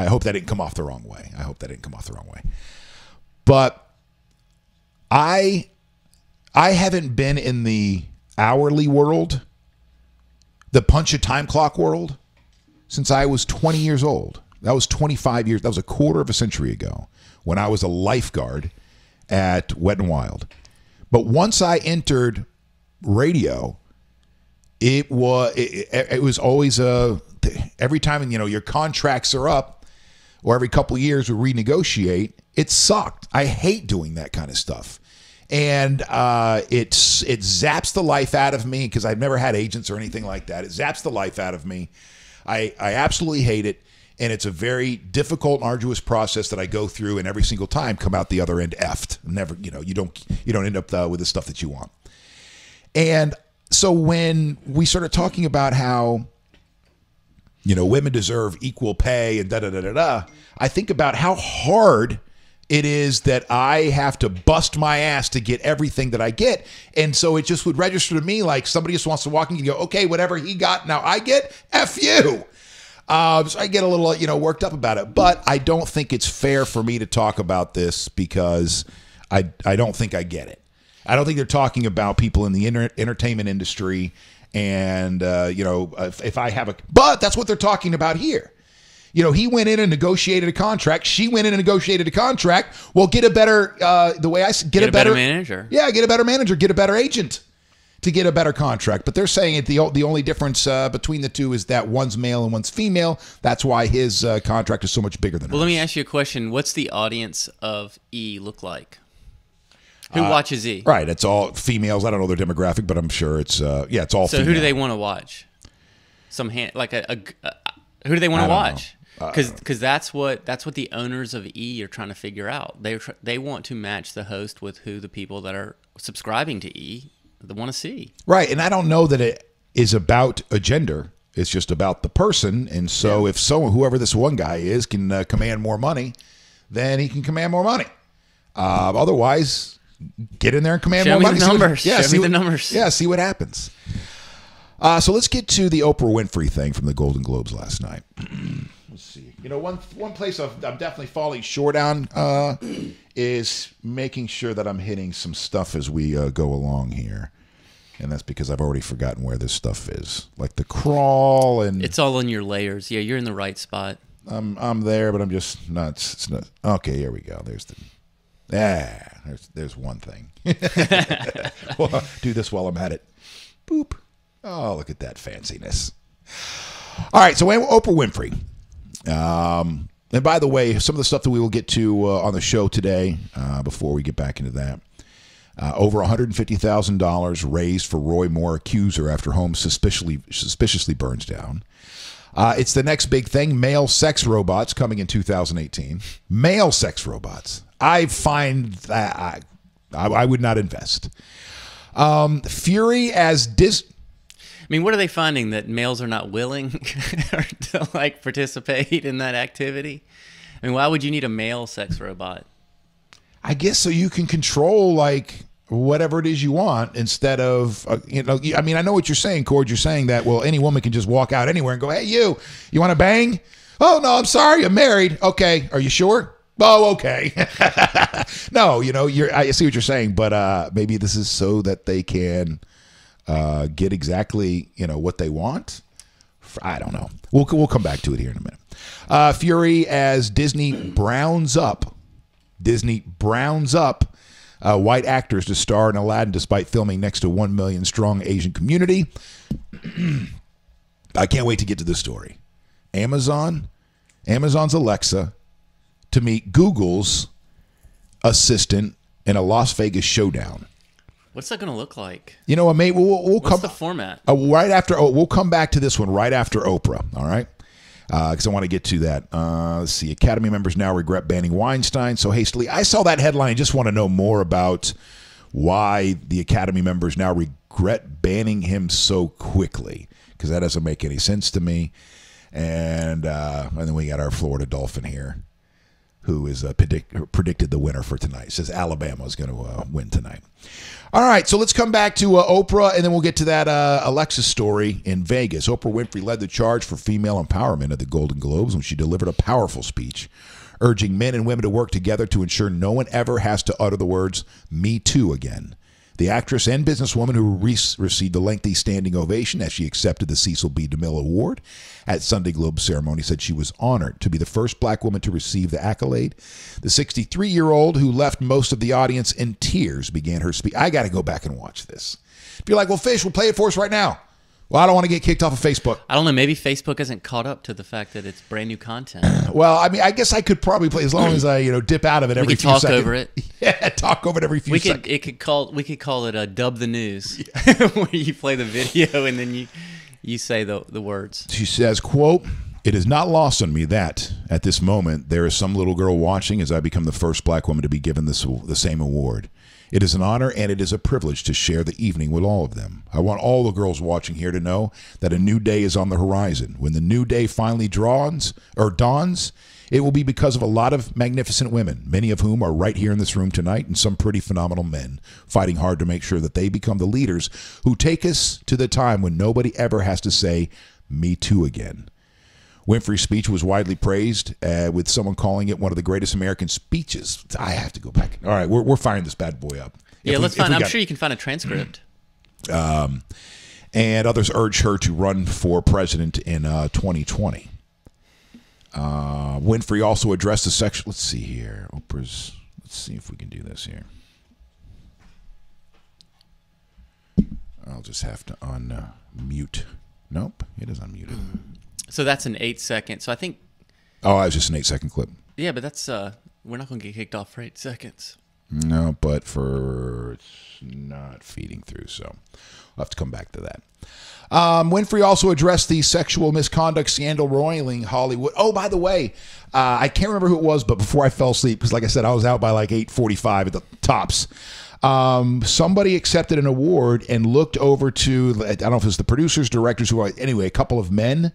hope that didn't come off the wrong way. But I haven't been in the hourly world, the punch a time clock world, since I was 20 years old. That was 25 years. That was a quarter of a century ago when I was a lifeguard at Wet n Wild. But once I entered radio, it was always every time, you know, your contracts are up or every couple of years we renegotiate. It sucked. I hate doing that kind of stuff. And it zaps the life out of me because I've never had agents or anything like that. It zaps the life out of me. I absolutely hate it. And it's a very difficult, arduous process that I go through, and every single time come out the other end effed. Never, you know, you don't end up with the stuff that you want. And so when we started talking about how women deserve equal pay and da-da-da-da-da, I think about how hard it is that I have to bust my ass to get everything that I get. And so it just would register to me like somebody just wants to walk in and go, okay, whatever he got, now I get, F you. So I get a little, worked up about it. But I don't think it's fair for me to talk about this because I don't think I get it. I don't think they're talking about people in the entertainment industry and, if I have but that's what they're talking about here. He went in and negotiated a contract. She went in and negotiated a contract. Well, get a better, get a better manager. Yeah, get a better manager. Get a better agent to get a better contract. But they're saying the only difference between the two is that one's male and one's female. That's why his contract is so much bigger than hers. Well, let me ask you a question. What's the audience of E look like? Who watches E? Right, it's all females. I don't know their demographic, but I'm sure it's it's all. So female. who do they want to watch? Who do they want to watch? Because that's what the owners of E are trying to figure out. They want to match the host with who the people that are subscribing to E want to see. Right, and I don't know that it is about a gender. It's just about the person. And so if whoever this one guy is can command more money, then he can command more money. Otherwise, get in there and command more money. Show me the numbers. Yeah, see what happens. So let's get to the Oprah Winfrey thing from the Golden Globes last night. Let's see. One place I'm definitely falling short on is making sure that I'm hitting some stuff as we go along here. And that's because I've already forgotten where this stuff is. Like the crawl and... It's all in your layers. Yeah, you're in the right spot. I'm there, but I'm just not... It's not okay, here we go. There's one thing. Well, I'll do this while I'm at it. Boop. Oh, look at that fanciness. All right, so Oprah Winfrey. And by the way, some of the stuff that we will get to on the show today, before we get back into that, over $150,000 raised for Roy Moore accuser after home suspiciously burns down. It's the next big thing, male sex robots coming in 2018. Male sex robots. I find that I would not invest. Fury as I mean, what are they finding? That males are not willing to participate in that activity? I mean, why would you need a male sex robot? I guess so you can control whatever it is you want instead of I mean, I know what you're saying, Cord. You're saying that any woman can just walk out anywhere and go, hey, you want to bang? Oh no, I'm sorry, I'm married. Okay, are you sure? Oh, okay. No, I see what you're saying, but maybe this is so that they can get exactly what they want. I don't know. We'll come back to it here in a minute. Fury as Disney browns up white actors to star in Aladdin despite filming next to 1 million strong Asian community. I can't wait to get to this story. Amazon's Alexa to meet Google's assistant in a Las Vegas showdown. What's that going to look like? Mate, What's the format? We'll come back to this one right after Oprah, all right? Because I want to get to that. Let's see. Academy members now regret banning Weinstein so hastily. I saw that headline. I just want to know more about why the Academy members now regret banning him so quickly, because that doesn't make any sense to me. And then we got our Florida Dolphin here, who is predicted the winner for tonight. Says Alabama is going to win tonight. All right, so let's come back to Oprah, and then we'll get to that Alexa story in Vegas. Oprah Winfrey led the charge for female empowerment at the Golden Globes when she delivered a powerful speech, urging men and women to work together to ensure no one ever has to utter the words, "Me Too," again. The actress and businesswoman who received a lengthy standing ovation as she accepted the Cecil B. DeMille Award at Sunday Globe ceremony said she was honored to be the first black woman to receive the accolade. The 63-year-old, who left most of the audience in tears, began her speech. I got to go back and watch this. If you're like, well, Fish, we'll play it for us right now. Well, I don't want to get kicked off of Facebook. I don't know. Maybe Facebook hasn't caught up to the fact that it's brand new content. Well, I mean, I guess I could probably play as long as I, dip out of it every few seconds. We could talk over it. Yeah, talk over it every few seconds. We could call it Dub the News, where you play the video and then you say the words. She says, quote, "It is not lost on me that, at this moment, there is some little girl watching as I become the first black woman to be given the same award. It is an honor and it is a privilege to share the evening with all of them. I want all the girls watching here to know that a new day is on the horizon. When the new day finally dawns, it will be because of a lot of magnificent women, many of whom are right here in this room tonight, and some pretty phenomenal men, fighting hard to make sure that they become the leaders who take us to the time when nobody ever has to say, "Me too" again. Winfrey's speech was widely praised, with someone calling it one of the greatest American speeches. I have to go back. All right, we're firing this bad boy up. Yeah, let's find. I'm sure you can find a transcript. And others urged her to run for president in 2020. Winfrey also addressed the section. Let's see here. Let's see if we can do this here. I'll just have to unmute. Nope, it is unmuted. So that's an 8-second. So I think. Oh, that was just an 8-second clip. Yeah, but that's we're not going to get kicked off for 8 seconds. No, but it's not feeding through, so I'll have to come back to that. Winfrey also addressed the sexual misconduct scandal roiling Hollywood. Oh, by the way, I can't remember who it was, but before I fell asleep, because like I said, I was out by like 8:45 at the tops. Somebody accepted an award and looked over to, I don't know if it's the producers, directors, anyway, a couple of men,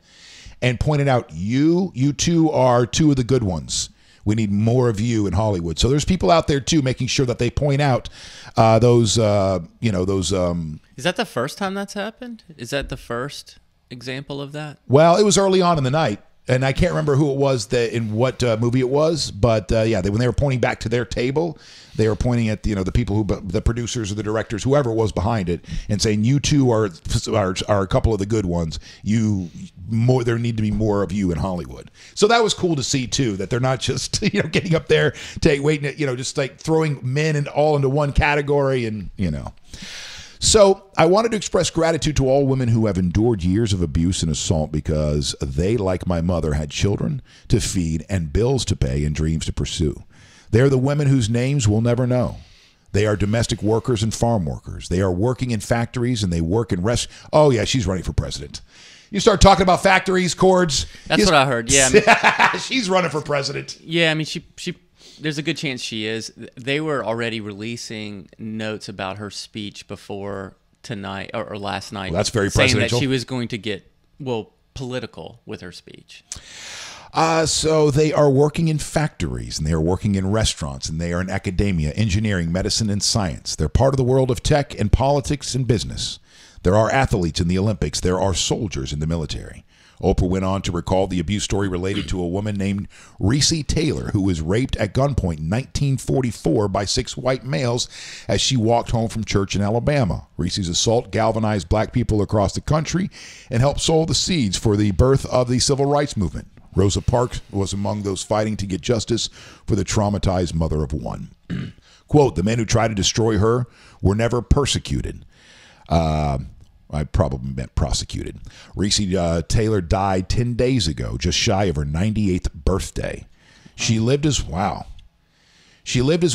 and pointed out, you two are two of the good ones. We need more of you in Hollywood. So there's people out there too, making sure that they point out those. Is that the first time that's happened? Is that the first example of that? Well, it was early on in the night, and I can't remember who it was in what movie it was, but yeah, when they were pointing back to their table, they were pointing at the people the producers or the directors, whoever was behind it, and saying, "You two are a couple of the good ones. There need to be more of you in Hollywood." So that was cool to see too, that they're not just getting up there, just like throwing men all into one category, and So I wanted to express gratitude to all women who have endured years of abuse and assault, because they, like my mother, had children to feed and bills to pay and dreams to pursue. They are the women whose names we'll never know. They are domestic workers and farm workers. They are working in factories, and they work in Oh, yeah, she's running for president. You start talking about factories, Cords. That's what I heard, yeah. She's running for president. Yeah, I mean, she there's a good chance she is. They were already releasing notes about her speech before tonight or last night. Well, that's very saying presidential. That she was going to get, political with her speech. So they are working in factories, and they are working in restaurants, and they are in academia, engineering, medicine, and science. They're part of the world of tech and politics and business. There are athletes in the Olympics. There are soldiers in the military. Oprah went on to recall the abuse story related to a woman named Reese Taylor, who was raped at gunpoint in 1944 by 6 white males as she walked home from church in Alabama. Reese's assault galvanized black people across the country and helped sow the seeds for the birth of the civil rights movement. Rosa Parks was among those fighting to get justice for the traumatized mother of one. Quote, "The men who tried to destroy her were never persecuted." I probably meant prosecuted. Reese Taylor died 10 days ago, just shy of her 98th birthday. She lived as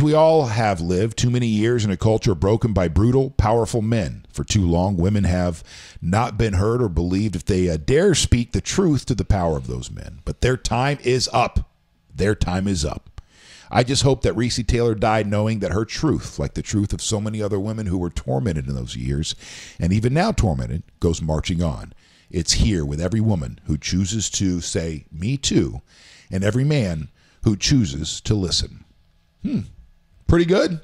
we all have lived, too many years in a culture broken by brutal, powerful men. For too long, women have not been heard or believed if they dare speak the truth to the power of those men. But their time is up. Their time is up. I just hope that Reese Taylor died knowing that her truth, like the truth of so many other women who were tormented in those years, and even now tormented, goes marching on. It's here with every woman who chooses to say, "Me too," and every man who chooses to listen. Pretty good.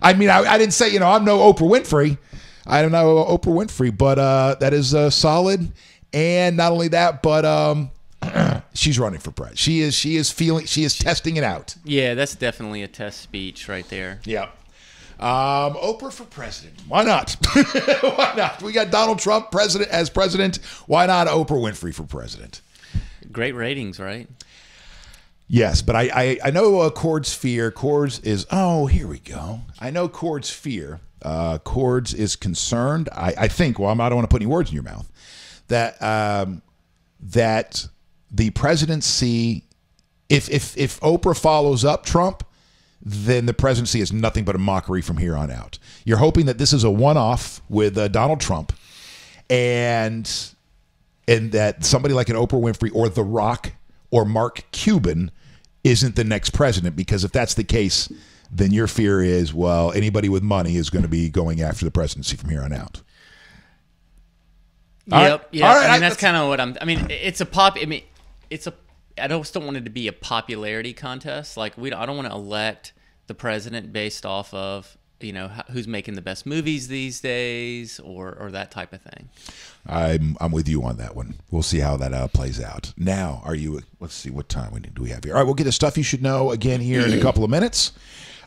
I mean, I didn't say, I'm no Oprah Winfrey. I don't know Oprah Winfrey, but that is solid. And not only that, but she's running for president. She is testing it out. Yeah, that's definitely a test speech right there. Yeah. Oprah for president. Why not? Why not? We got Donald Trump as president. Why not Oprah Winfrey for president? Great ratings, right? Yes, but I know Cord's fear. Cord's is, here we go. I know Cord's fear. Cord's is concerned. I think, I don't want to put any words in your mouth, that the presidency, if Oprah follows up Trump, then the presidency is nothing but a mockery from here on out. You're hoping that this is a one-off with Donald Trump, and that somebody like an Oprah Winfrey or The Rock or Mark Cuban isn't the next president, because if that's the case, then your fear is, well, anybody with money is going to be going after the presidency from here on out. Yep. Yeah. All right. I mean, that's kind of what I'm. I mean, it's a pop. I mean, it's a. I just don't want it to be a popularity contest. Like I don't want to elect the president based off of who's making the best movies these days or that type of thing. I'm with you on that one. We'll see how that plays out. Now, let's see what time do we have here. All right, we'll get to stuff you should know again here in a couple of minutes.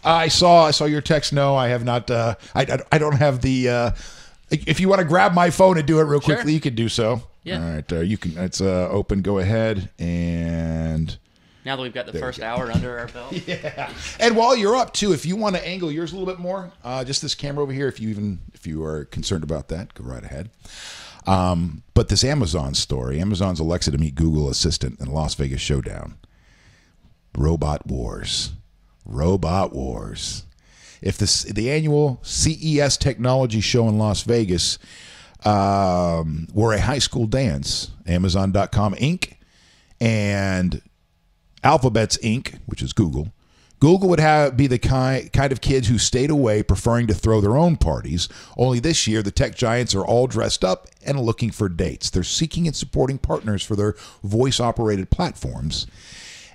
I saw your text. No, I have not. I don't have the. If you want to grab my phone and do it real quickly, Sure. You can do so. Yeah. All right, you can. It's open. Go ahead and. Now that we've got the first hour under our belt. Yeah. And while you're up too, if you want to angle yours a little bit more, just this camera over here. If you are concerned about that, go right ahead. But this Amazon story, Amazon's Alexa to meet Google Assistant in Las Vegas showdown. Robot Wars. If the annual CES technology show in Las Vegas were a high school dance, Amazon.com Inc. and Alphabet's Inc., which is Google would be the kind of kids who stayed away, preferring to throw their own parties. Only this year, the tech giants are all dressed up and looking for dates. They're seeking and supporting partners for their voice-operated platforms.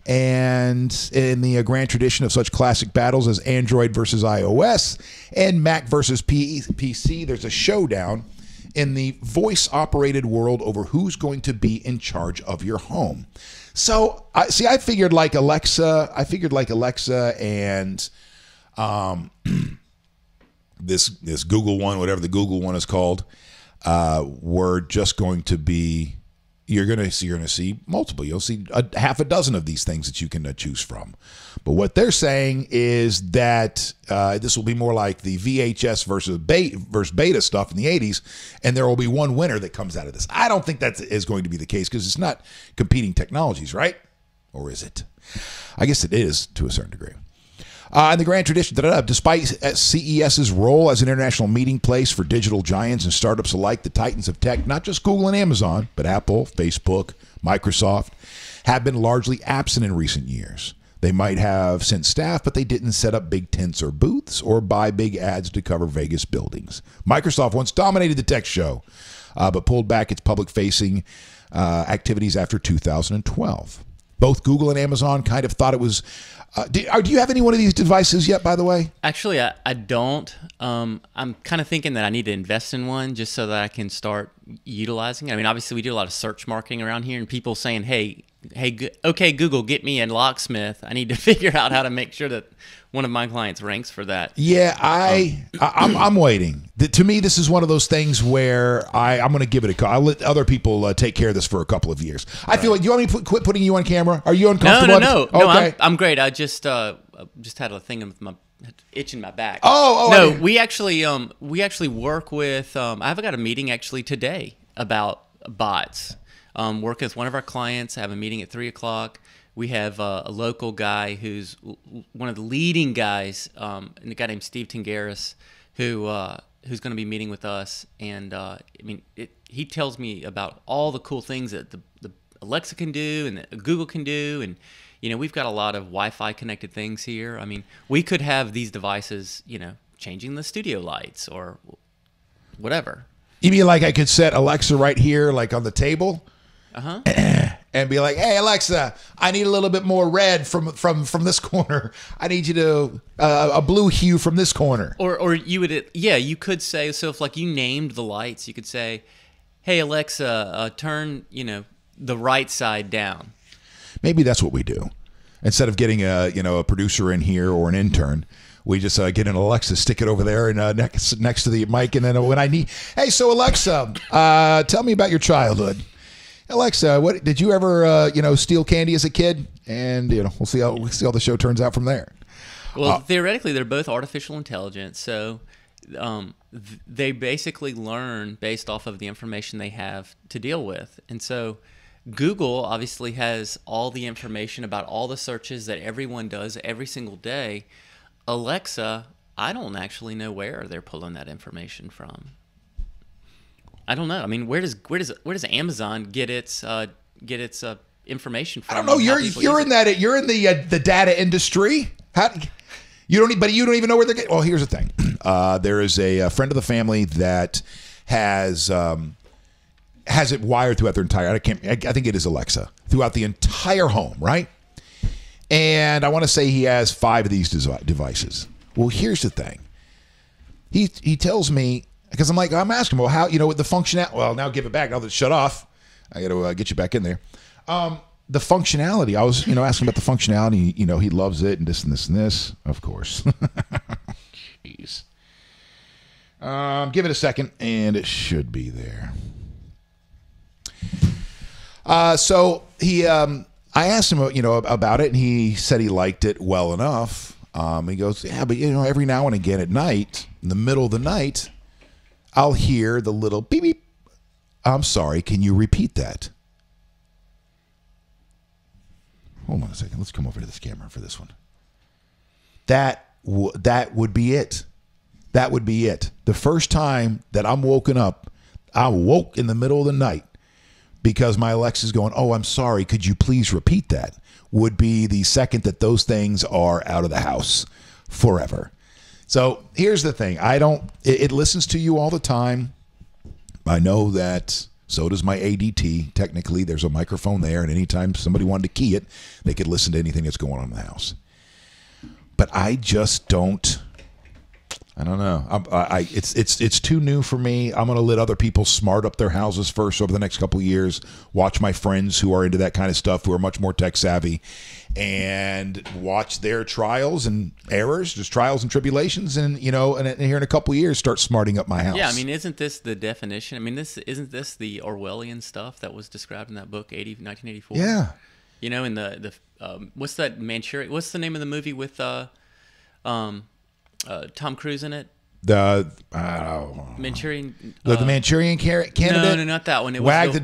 And in the grand tradition of such classic battles as Android versus iOS and Mac versus PC, there's a showdown in the voice-operated world over who's going to be in charge of your home. So, I figured like Alexa and this Google one, whatever the Google one is called, were just going to be. You're going to see multiple. You'll see half a dozen of these things that you can choose from. But what they're saying is that this will be more like the VHS versus beta stuff in the 80s, and there will be one winner that comes out of this. I don't think that is going to be the case because it's not competing technologies, right? Or is it? I guess it is to a certain degree. And the grand tradition, despite CES's role as an international meeting place for digital giants and startups alike, the titans of tech, not just Google and Amazon, but Apple, Facebook, Microsoft, have been largely absent in recent years. They might have sent staff, but they didn't set up big tents or booths or buy big ads to cover Vegas buildings. Microsoft once dominated the tech show, but pulled back its public-facing activities after 2012. Both Google and Amazon kind of thought it was... do you have any one of these devices yet, by the way? Actually, I don't. I'm kind of thinking that I need to invest in one just so that I can start utilizing it. I mean, obviously, we do a lot of search marketing around here, and people saying, hey, okay, Google, get me a locksmith. I need to figure out how to make sure that one of my clients ranks for that. Yeah, I'm waiting. To me, this is one of those things where I'm going to give it a call. I'll let other people take care of this for a couple of years. I feel like, do you want me to quit putting you on camera? Are you uncomfortable? No. Okay. I'm great. I just had a thing with my itch in my back. No, we actually work with. I've got a meeting actually today about bots. Working with one of our clients. I have a meeting at 3:00. We have a local guy who's one of the leading guys, and a guy named Steve Tingaris, who's going to be meeting with us. And he tells me about all the cool things that the Alexa can do and that Google can do, and we've got a lot of Wi-Fi connected things here. I mean, we could have these devices, changing the studio lights or whatever. You mean like I could set Alexa right here, like on the table? And be like, hey, Alexa, I need a little bit more red from this corner. I need you to a blue hue from this corner. Or you would, you could say, so if like you named the lights, you could say, hey, Alexa, turn, the right side down. Maybe that's what we do. Instead of getting a producer in here or an intern, we just get an Alexa, stick it over there and next to the mic, and then when I need, hey, so Alexa, tell me about your childhood. Alexa, what did you ever steal candy as a kid? And we'll see how the show turns out from there. Well, theoretically, they're both artificial intelligence, so they basically learn based off of the information they have to deal with. And so Google obviously has all the information about all the searches that everyone does every single day. Alexa, I don't actually know where they're pulling that information from. I don't know. I mean, where does Amazon get its information from? I don't know. You're in the data industry. You don't even know where they're getting. Well, here's the thing. There is a friend of the family that has it wired throughout their entire. I think it is Alexa throughout the entire home, right? And I want to say he has 5 of these devices. Well, here's the thing. He tells me, because I'm asking him, well, how, the functionality. Well, now give it back. Now that it's shut off, I got to get you back in there. The functionality. I was, asking about the functionality. He loves it and this and this and this. Of course. Jeez. Give it a second, and it should be there. So he, I asked him, about it, and he said he liked it well enough. He goes, yeah, but every now and again at night, in the middle of the night, I'll hear the little beep beep. I'm sorry, can you repeat that? Hold on a second. Let's come over to this camera for this one. That would be it. That would be it. The first time that I'm woken up, I woke in the middle of the night because my Alexa's going, oh, I'm sorry, could you please repeat that? Would be the second that those things are out of the house forever. So here's the thing. It listens to you all the time. I know that. So does my ADT. Technically, there's a microphone there, and anytime somebody wanted to key it, they could listen to anything that's going on in the house. But I just don't. I don't know. It's too new for me. I'm going to let other people smart up their houses first over the next couple of years. Watch my friends who are into that kind of stuff, who are much more tech savvy, and watch their trials and errors, just trials and tribulations, and and here in a couple of years, start smarting up my house. Yeah, I mean, isn't this the definition? I mean, isn't this the Orwellian stuff that was described in that book, 1984? Yeah. In the what's that Manchurian? What's the name of the movie with Tom Cruise in it? The Manchurian. The Manchurian candidate. No, not that one. It wag the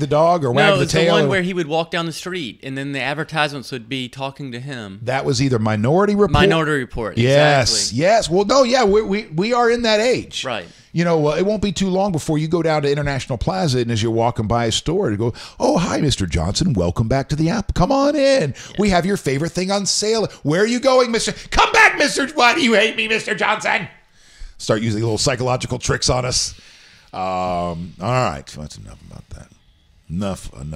dog or wag the tail. No, the one where he would walk down the street and then the advertisements would be talking to him. That was either Minority Report. Minority Report. Yes, exactly. yes. Well, no, yeah, we are in that age, right? It won't be too long before you go down to International Plaza, and as you're walking by a store, to go, oh, hi, Mr. Johnson, welcome back to the app. Come on in. Yeah. We have your favorite thing on sale. Where are you going, Mister? Come back, Mister. Why do you hate me, Mr. Johnson? Start using little psychological tricks on us. All right, that's enough about that. Enough of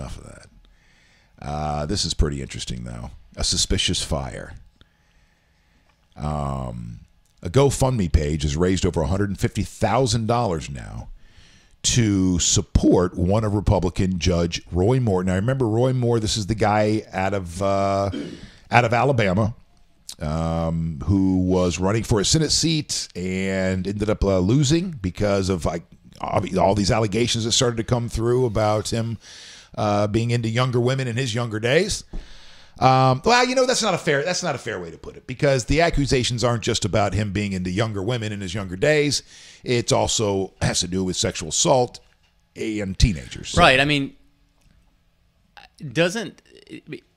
that. This is pretty interesting, though. A suspicious fire. A GoFundMe page has raised over $150,000 now to support one of Republican Judge Roy Moore. Now, remember Roy Moore? This is the guy out of Alabama. Who was running for a Senate seat and ended up losing because of all these allegations that started to come through about him being into younger women in his younger days. Well, that's not a fair way to put it, because the accusations aren't just about him being into younger women in his younger days. It also has to do with sexual assault and teenagers. So. Right. I mean,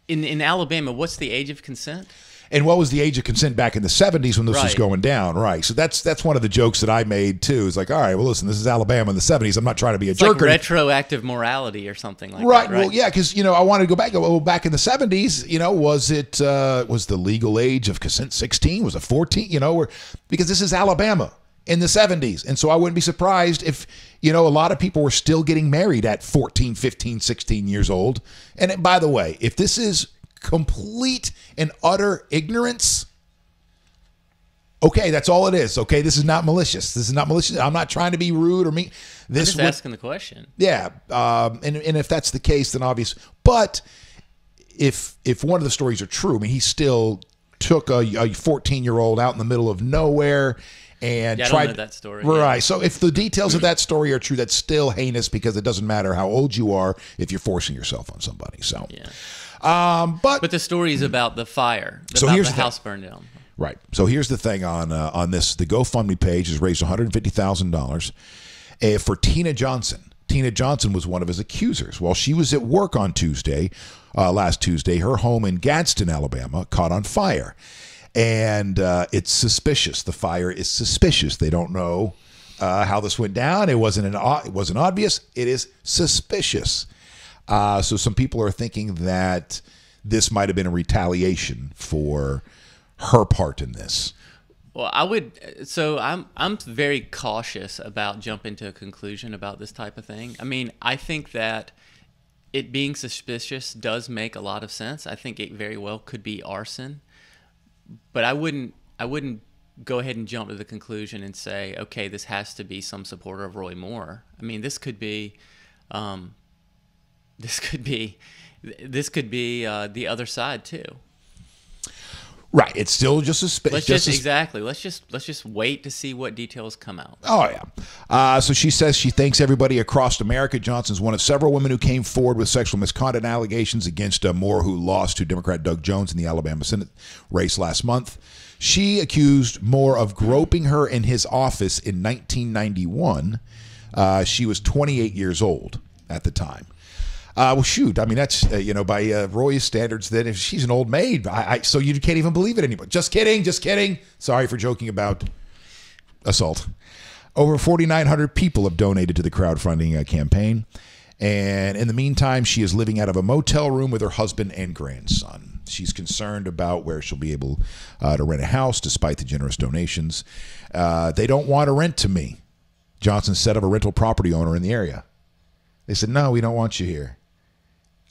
in Alabama, what's the age of consent? And what was the age of consent back in the 70s when this was going down? Right. So that's one of the jokes that I made, too. It's like, all right, well, listen, this is Alabama in the 70s. I'm not trying to be a jerk. Like retroactive morality or something like that. Right. Well, yeah, because, I wanted to go back. Well, back in the 70s, was the legal age of consent 16? Was it 14? Because this is Alabama in the 70s. And so I wouldn't be surprised if, a lot of people were still getting married at 14, 15, 16 years old. And by the way, if this is complete and utter ignorance, okay, that's all it is. Okay, this is not malicious. I'm not trying to be rude or mean. I'm just asking the question. Yeah, and if that's the case, then obvious. But if one of the stories are true, I mean, he still took a 14-year-old out in the middle of nowhere and I tried. don't know that story. Right. Yeah. So if the details of that story are true, that's still heinous, because it doesn't matter how old you are if you're forcing yourself on somebody. So. Yeah. But the story is about the fire. So here's the house burned down. Right. So here's the thing on this. The GoFundMe page has raised $150,000 for Tina Johnson. Tina Johnson was one of his accusers. While she was at work on last Tuesday, her home in Gadsden, Alabama, caught on fire. And it's suspicious. The fire is suspicious. They don't know how this went down. It wasn't obvious. It is suspicious. So some people are thinking that this might have been a retaliation for her part in this. Well, I would. So I'm very cautious about jumping to a conclusion about this type of thing. I mean, I think that it being suspicious does make a lot of sense. I think it very well could be arson, but I wouldn't go ahead and jump to the conclusion and say, okay, this has to be some supporter of Roy Moore. I mean, this could be the other side too. Right. It's still just a Let's just wait to see what details come out. Oh, yeah. So she says she thanks everybody across America. Johnson's one of several women who came forward with sexual misconduct allegations against Moore, who lost to Democrat Doug Jones in the Alabama Senate race last month. She accused Moore of groping her in his office in 1991. She was 28 years old at the time. Well, shoot. I mean, that's, by Roy's standards, then if she's an old maid, so you can't even believe it anymore. Just kidding. Just kidding. Sorry for joking about assault. Over 4,900 people have donated to the crowdfunding campaign. And in the meantime, she is living out of a motel room with her husband and grandson. She's concerned about where she'll be able to rent a house despite the generous donations. They don't want to rent to me, Johnson said of a rental property owner in the area. They said, no, we don't want you here.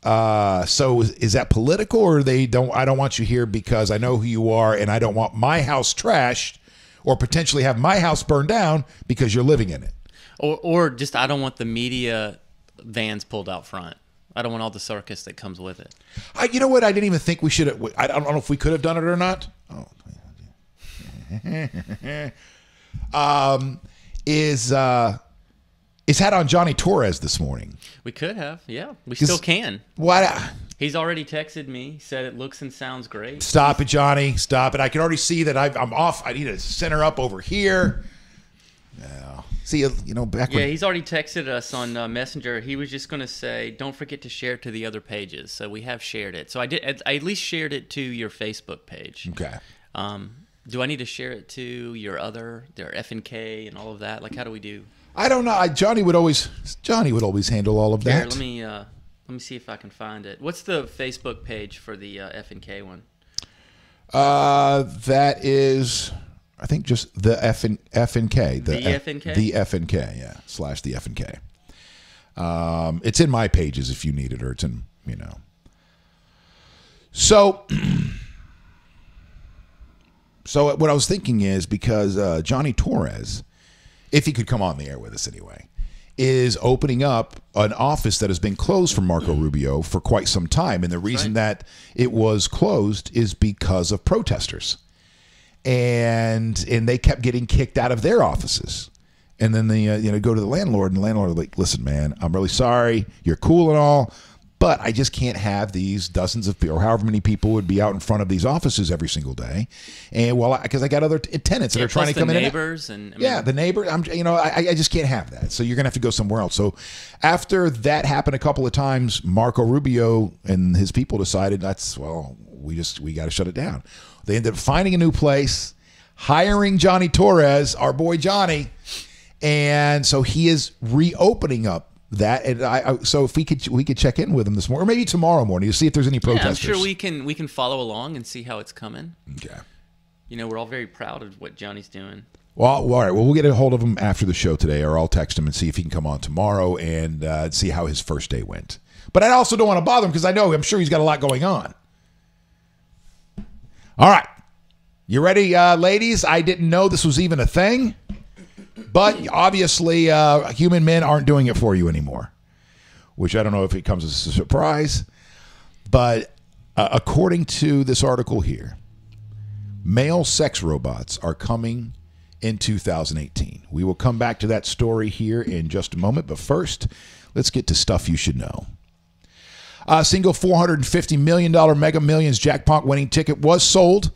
So is that political, or I don't want you here because I know who you are and I don't want my house trashed or potentially have my house burned down because you're living in it? Or just, I don't want the media vans pulled out front. I don't want all the circus that comes with it. You know what? I didn't even think we should have. I don't know if we could have done it or not. Is had on Jonny Torres this morning. We could have, yeah. We still can. What? He's already texted me, said it looks and sounds great. Stop it, Jonny. Stop it. I can already see that I'm off. I need to center up over here. Yeah. See, back when... Yeah, he's already texted us on Messenger. He was just going to say, don't forget to share it to the other pages. So we have shared it. So I at least shared it to your Facebook page. Okay. Do I need to share it to their FNK and all of that? Like, how do we do? I don't know. Jonny would always handle all of that. Here, let me see if I can find it. What's the Facebook page for the FNK one? That is, I think, just the FNK. The FNK? The FNK, yeah. / the FNK. It's in my pages if you need it, or it's in, So, what I was thinking is, because Jonny Torres, if he could come on the air with us anyway, is opening up an office that has been closed for Marco Rubio for quite some time. And the reason that it was closed is because of protesters. And they kept getting kicked out of their offices. And then they go to the landlord, and the landlord is like, listen, man, I'm really sorry. You're cool and all, but I just can't have these dozens of people, or however many people would be out in front of these offices every single day. And because I got other tenants that are trying to come in. Neighbors the neighbor. I just can't have that. So you're gonna have to go somewhere else. So after that happened a couple of times, Marco Rubio and his people decided we got to shut it down. They ended up finding a new place, hiring Jonny Torres, our boy Jonny, and so he is reopening up that. And so if we could check in with him this morning, or maybe tomorrow morning, to see if there's any protesters. Yeah, I'm sure we can follow along and see how it's coming. Okay. We're all very proud of what Johnny's doing. Well, all right. Well, we'll get a hold of him after the show today, or I'll text him and see if he can come on tomorrow and see how his first day went. But I also don't want to bother him because I'm sure he's got a lot going on. All right. You ready, ladies? I didn't know this was even a thing. But obviously, human men aren't doing it for you anymore, which I don't know if it comes as a surprise. But according to this article here, male sex robots are coming in 2018. We will come back to that story here in just a moment. But first, let's get to stuff you should know. A single $450 million Mega Millions jackpot winning ticket was sold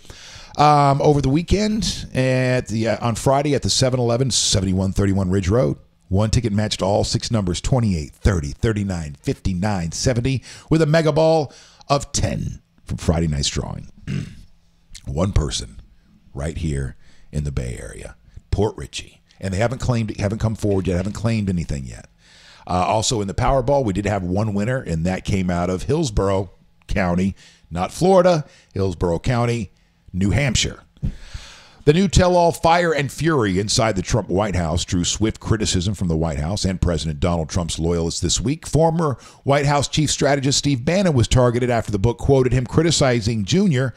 over the weekend on Friday at the 7-Eleven, 7131 Ridge Road. One ticket matched all 6 numbers, 28, 30, 39, 59, 70, with a mega ball of 10 from Friday night's drawing. One person right here in the Bay Area, Port Richey. And they haven't come forward yet, haven't claimed anything yet. Also in the Powerball, we did have one winner, and that came out of Hillsborough County, not Florida, Hillsborough County, New Hampshire. The new tell-all fire and fury inside the Trump White House drew swift criticism from the White House and President Donald Trump's loyalists this week. Former White House chief strategist Steve Bannon was targeted after the book quoted him criticizing Jr.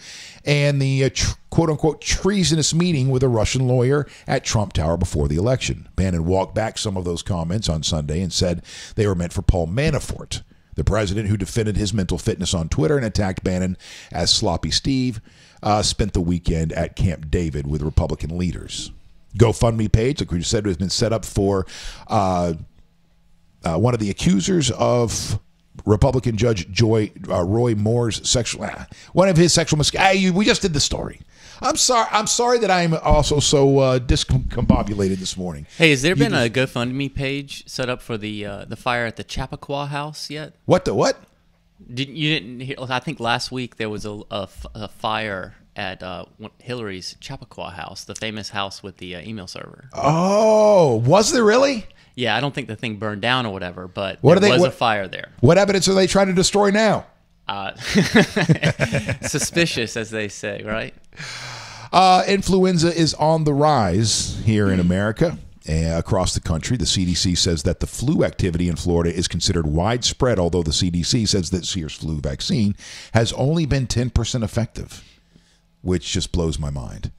and the quote-unquote treasonous meeting with a Russian lawyer at Trump Tower before the election. Bannon walked back some of those comments on Sunday and said they were meant for Paul Manafort. The president, who defended his mental fitness on Twitter and attacked Bannon as Sloppy Steve, spent the weekend at Camp David with Republican leaders. GoFundMe page, like we just said, has been set up for one of the accusers of Republican Judge Roy Moore's sexual, one of his sexual misconduct. We just did the story. I'm sorry that I'm also so discombobulated this morning. Hey, has there been a GoFundMe page set up for the fire at the Chappaqua House yet? What the what? You didn't hear? I think last week there was a fire at Hillary's Chappaqua House, the famous house with the email server. Oh, was there really? Yeah, I don't think the thing burned down or whatever, but there was a fire there. What evidence are they trying to destroy now? Suspicious, as they say, right? Influenza is on the rise here in America. Across the country, the CDC says that the flu activity in Florida is considered widespread, although the CDC says that this year's flu vaccine has only been 10% effective, which just blows my mind.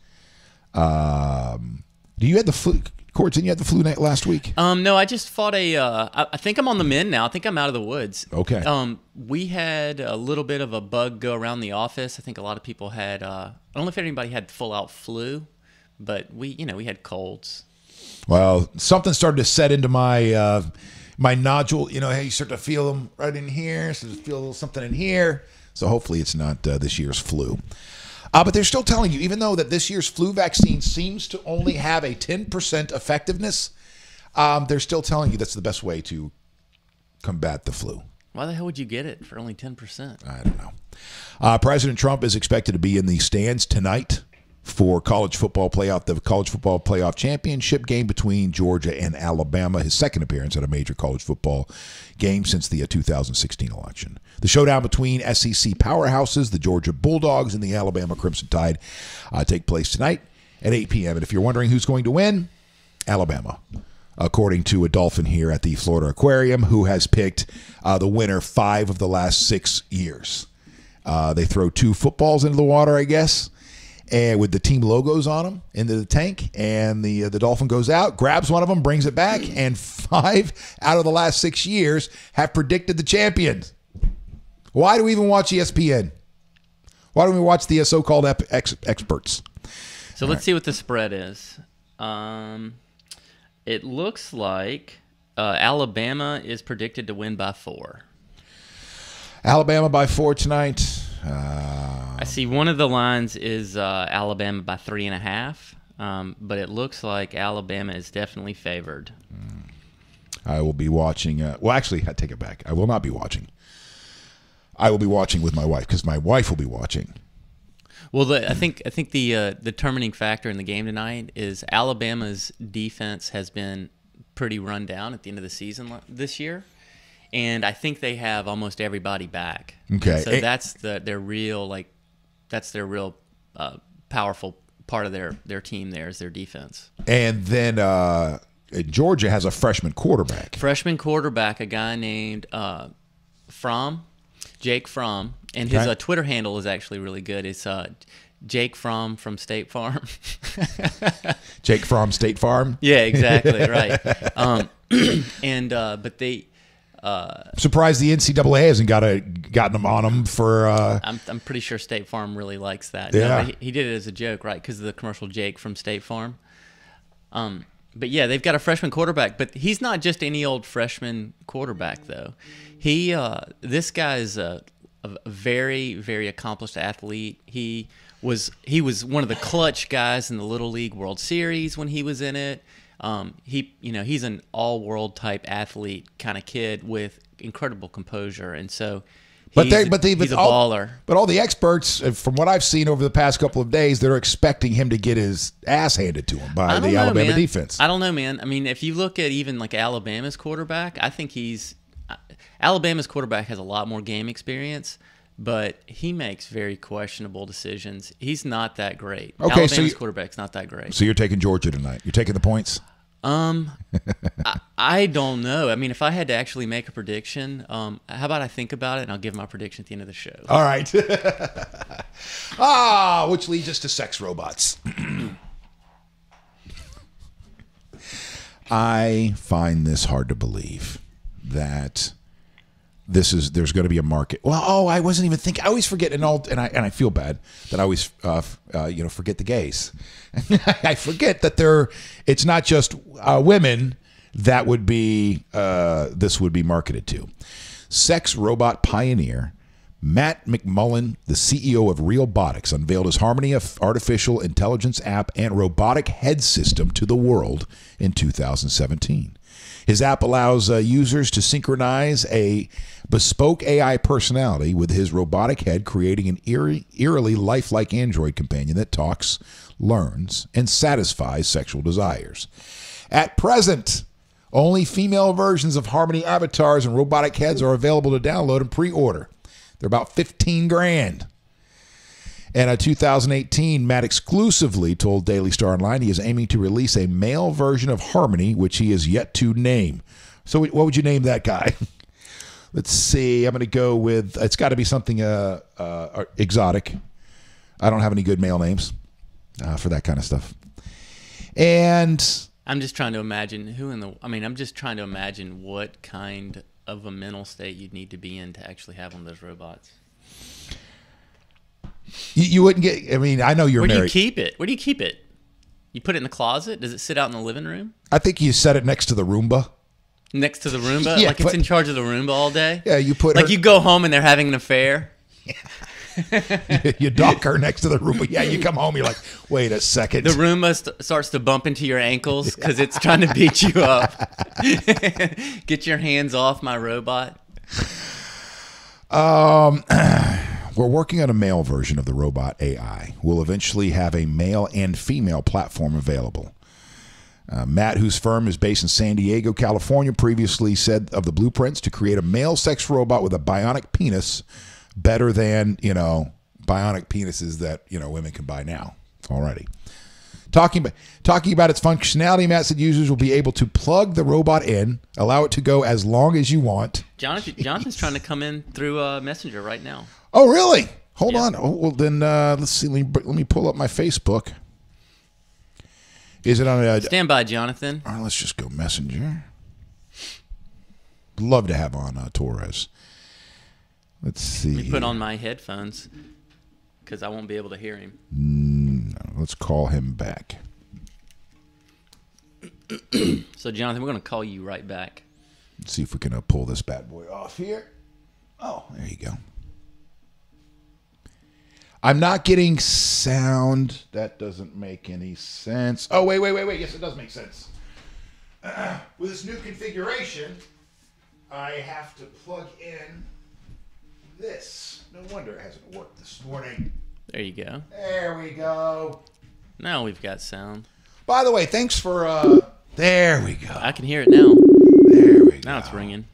You had the flu, Court, didn't you have the flu last week? No, I just fought I think I'm on the mend now. I think I'm out of the woods. Okay. We had a little bit of a bug go around the office. I think a lot of people had, I don't know if anybody had full-out flu, but we had colds. Well, something started to set into my my nodule. Hey, you start to feel them right in here. So just feel a little something in here. So hopefully it's not this year's flu. But they're still telling you, even though that this year's flu vaccine seems to only have a 10% effectiveness, they're still telling you that's the best way to combat the flu. Why the hell would you get it for only 10%? I don't know. President Trump is expected to be in the stands tonight for the college football playoff championship game between Georgia and Alabama, his second appearance at a major college football game since the 2016 election. The showdown between SEC powerhouses, the Georgia Bulldogs and the Alabama Crimson Tide, take place tonight at 8 p.m. And if you're wondering who's going to win, Alabama, according to a dolphin here at the Florida Aquarium, who has picked the winner 5 of the last 6 years. They throw 2 footballs into the water, I guess, and with the team logos on them into the tank, and the dolphin goes out, grabs one of them, brings it back, and 5 out of the last 6 years have predicted the champions. Why do we even watch ESPN? Why don't we watch the so-called experts? So let's see what the spread is. It looks like Alabama is predicted to win by 4. Alabama by 4 tonight. I see one of the lines is Alabama by 3.5, but it looks like Alabama is definitely favored. I will be watching. Well, actually, I take it back. I will not be watching. I will be watching with my wife because my wife will be watching. Well, I think the determining factor in the game tonight is Alabama's defense has been pretty run down at the end of the season this year. And I think they have almost everybody back. Okay, so that's their real powerful part of their team. There is their defense. And then Georgia has a freshman quarterback. A guy named Jake Fromm, and his Twitter handle is actually really good. It's Jake Fromm from State Farm. Jake Fromm, State Farm. Yeah, exactly right. But they. Surprised the NCAA hasn't gotten them on them for. I'm pretty sure State Farm really likes that. Yeah, no, he did it as a joke, right? Because of the commercial Jake from State Farm. But yeah, they've got a freshman quarterback, but he's not just any old freshman quarterback though. This guy is a very, very accomplished athlete. He was one of the clutch guys in the Little League World Series when he was in it. He's an all-world type athlete kind of kid with incredible composure, and so he's a baller. But all the experts, from what I've seen over the past couple of days, they're expecting him to get his ass handed to him by the Alabama defense. I don't know, man. I mean, if you look at even like Alabama's quarterback, I think Alabama's quarterback has a lot more game experience. but he makes very questionable decisions. He's not that great. Okay, Alabama's quarterback's not that great. So you're taking Georgia tonight. You're taking the points? I don't know. I mean, if I had to actually make a prediction, how about I think about it and I'll give my prediction at the end of the show. All right. Which leads us to sex robots. I find this hard to believe that there's going to be a market. Well, I wasn't even thinking. I always forget, and I feel bad that I always forget the gays. I forget that it's not just women that would be this would be marketed to. Sex robot pioneer Matt McMullen, the CEO of Realbotics, unveiled his Harmony artificial intelligence app and robotic head system to the world in 2017. His app allows users to synchronize a bespoke AI personality with his robotic head, creating an eerily lifelike android companion that talks, learns, and satisfies sexual desires. At present, only female versions of Harmony avatars and robotic heads are available to download and pre-order. They're about $15,000. And in 2018, Matt exclusively told Daily Star Online he is aiming to release a male version of Harmony, which he is yet to name. So what would you name that guy? Let's see. I'm going to go with, it's got to be something exotic. I don't have any good male names for that kind of stuff. And I'm just trying to imagine I'm just trying to imagine what kind of a mental state you'd need to be in to actually have one of those robots. You wouldn't get, I know you're married. Where do you keep it? Where do you keep it? You put it in the closet? Does it sit out in the living room? I think you set it next to the Roomba. Next to the Roomba? Yeah, like it's in charge of the Roomba all day? Yeah, you put like you go home and they're having an affair? You dock her next to the Roomba. Yeah, you come home, you're like, wait a second. The Roomba starts to bump into your ankles because it's trying to beat you up. Get your hands off my robot. We're working on a male version of the robot AI. We'll eventually have a male and female platform available. Matt, whose firm is based in San Diego, California, previously said of the blueprints to create a male sex robot with a bionic penis better than, bionic penises that, women can buy now already. Talking about its functionality, Matt said users will be able to plug the robot in, allow it to go as long as you want. Jonathan's trying to come in through Messenger right now. Oh, really? Hold on. Oh, well, then let's see. Let me pull up my Facebook. Is it on a... Stand by, Jonathan. All right, let's just go Messenger. Love to have on Torres. Let's see. Let me put on my headphones because I won't be able to hear him. No, let's call him back. So, Jonathan, we're going to call you right back. Let's see if we can pull this bad boy off here. Oh, there you go. I'm not getting sound. That doesn't make any sense. Oh, wait. Yes, it does make sense. With this new configuration, I have to plug in this. No wonder it hasn't worked this morning. There you go. There we go. Now we've got sound. By the way, thanks for... there we go. I can hear it now. There we go. Now it's ringing.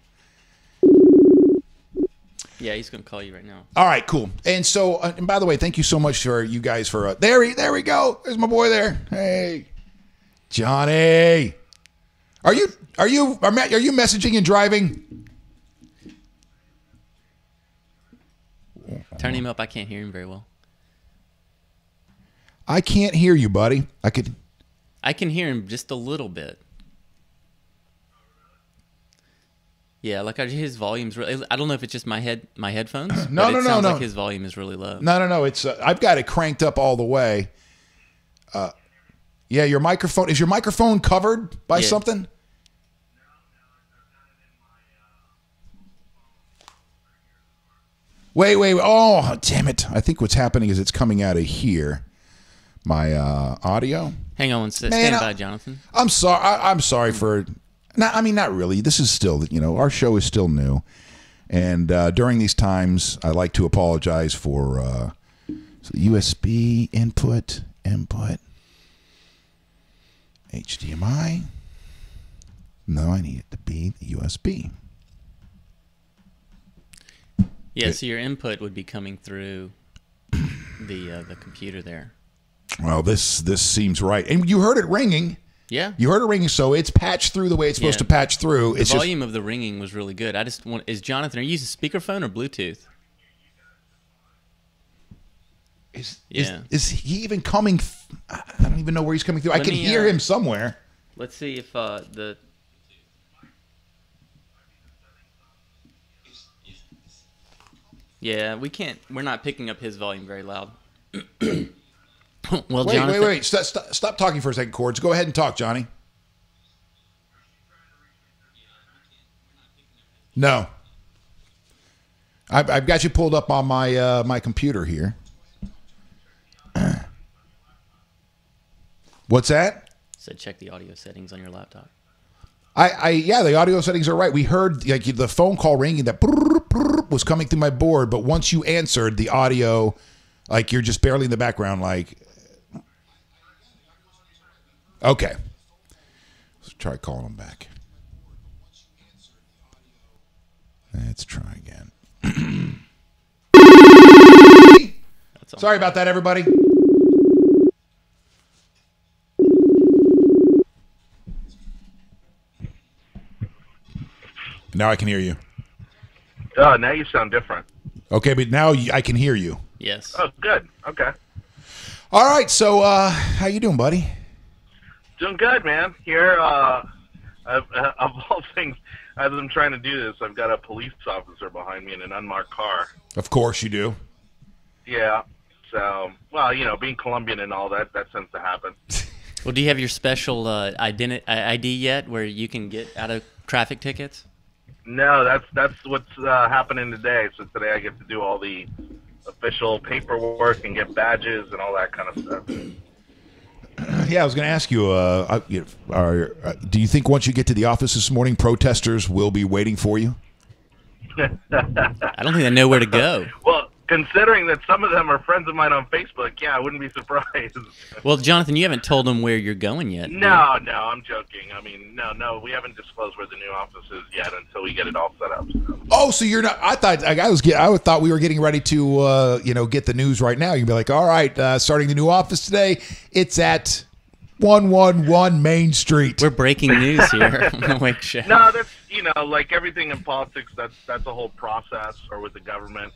Yeah, he's going to call you right now. All right, cool. And so, and by the way, thank you so much for you guys for there we go. There's my boy there. Hey, Jonny, are you messaging and driving? Turn him up. I can't hear him very well. I can't hear you, buddy. I can hear him just a little bit. Yeah, like his volume's really... I don't know if it's just my headphones. No. Like his volume is really low. No. It's I've got it cranked up all the way. Yeah, your microphone... Is your microphone covered by something? Wait. Oh, damn it. I think what's happening is it's coming out of here. My audio. Hang on one second. Stand by, Jonathan. I'm sorry. I'm sorry for... not really. This is still, our show is still new. And during these times, I like to apologize for USB input, HDMI. No, I need it to be the USB. Yeah, so your input would be coming through the computer there. Well, this seems right. And you heard it ringing. Yeah. You heard it ringing, so it's patched through the way it's supposed to patch through. The volume of the ringing was really good. I just want, is Jonathan, are you using speakerphone or Bluetooth? Is he even coming? I don't even know where he's coming through. I can hear him somewhere. Let's see if Yeah, we're not picking up his volume very loud. Well, wait. Stop talking for a second, Cords. Go ahead and talk, Johnny. No. I've got you pulled up on my my computer here. What's that? So check the audio settings on your laptop. Yeah, the audio settings are right. We heard like the phone call ringing that was coming through my board, but once you answered, the audio, like you're just barely in the background, like. Okay. Let's try calling him back. Let's try again. Sorry about that, everybody. Now I can hear you. Oh, now you sound different. Okay, but now I can hear you. Yes. Oh, good. Okay. All right, so how you doing, buddy? Doing good, man. Here, of all things, as I'm trying to do this, I've got a police officer behind me in an unmarked car. Of course you do. Yeah. So, well, you know, being Colombian and all that tends to happen. Well, do you have your special ID yet where you can get out of traffic tickets? No, that's what's happening today. So today I get to do all the official paperwork and get badges and all that kind of stuff. Yeah, I was going to ask you, do you think once you get to the office this morning, protesters will be waiting for you? I don't think they know where to go. Well, considering that some of them are friends of mine on Facebook, yeah, I wouldn't be surprised. Well, Jonathan, you haven't told them where you're going yet. No, I'm joking. I mean, no, we haven't disclosed where the new office is yet until we get it all set up. So. Oh, so you're not? I thought we were getting ready to, get the news right now. You'd be like, all right, starting the new office today. It's at 111 Main Street. We're breaking news here on the Wake.Show. No, that's like everything in politics. That's a whole process, or with the government.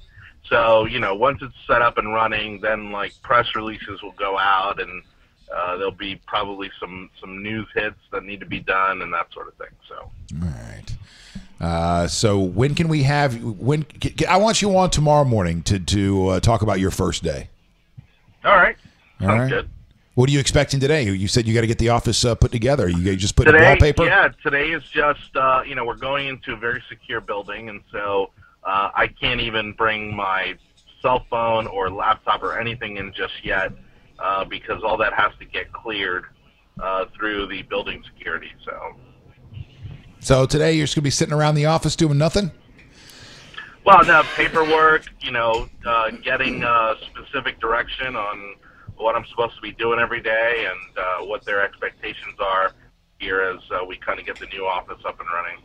So, once it's set up and running, then like press releases will go out, and there'll be probably some news hits that need to be done and that sort of thing. So, all right. So when can we have? I want you on tomorrow morning to talk about your first day. All right. Sounds good. What are you expecting today? You said you got to get the office put together. You just put in wallpaper? Yeah, today is just we're going into a very secure building, and so. I can't even bring my cell phone or laptop or anything in just yet because all that has to get cleared through the building security. So today you're just going to be sitting around the office doing nothing? Well, no, paperwork, getting specific direction on what I'm supposed to be doing every day and what their expectations are here as we kind of get the new office up and running.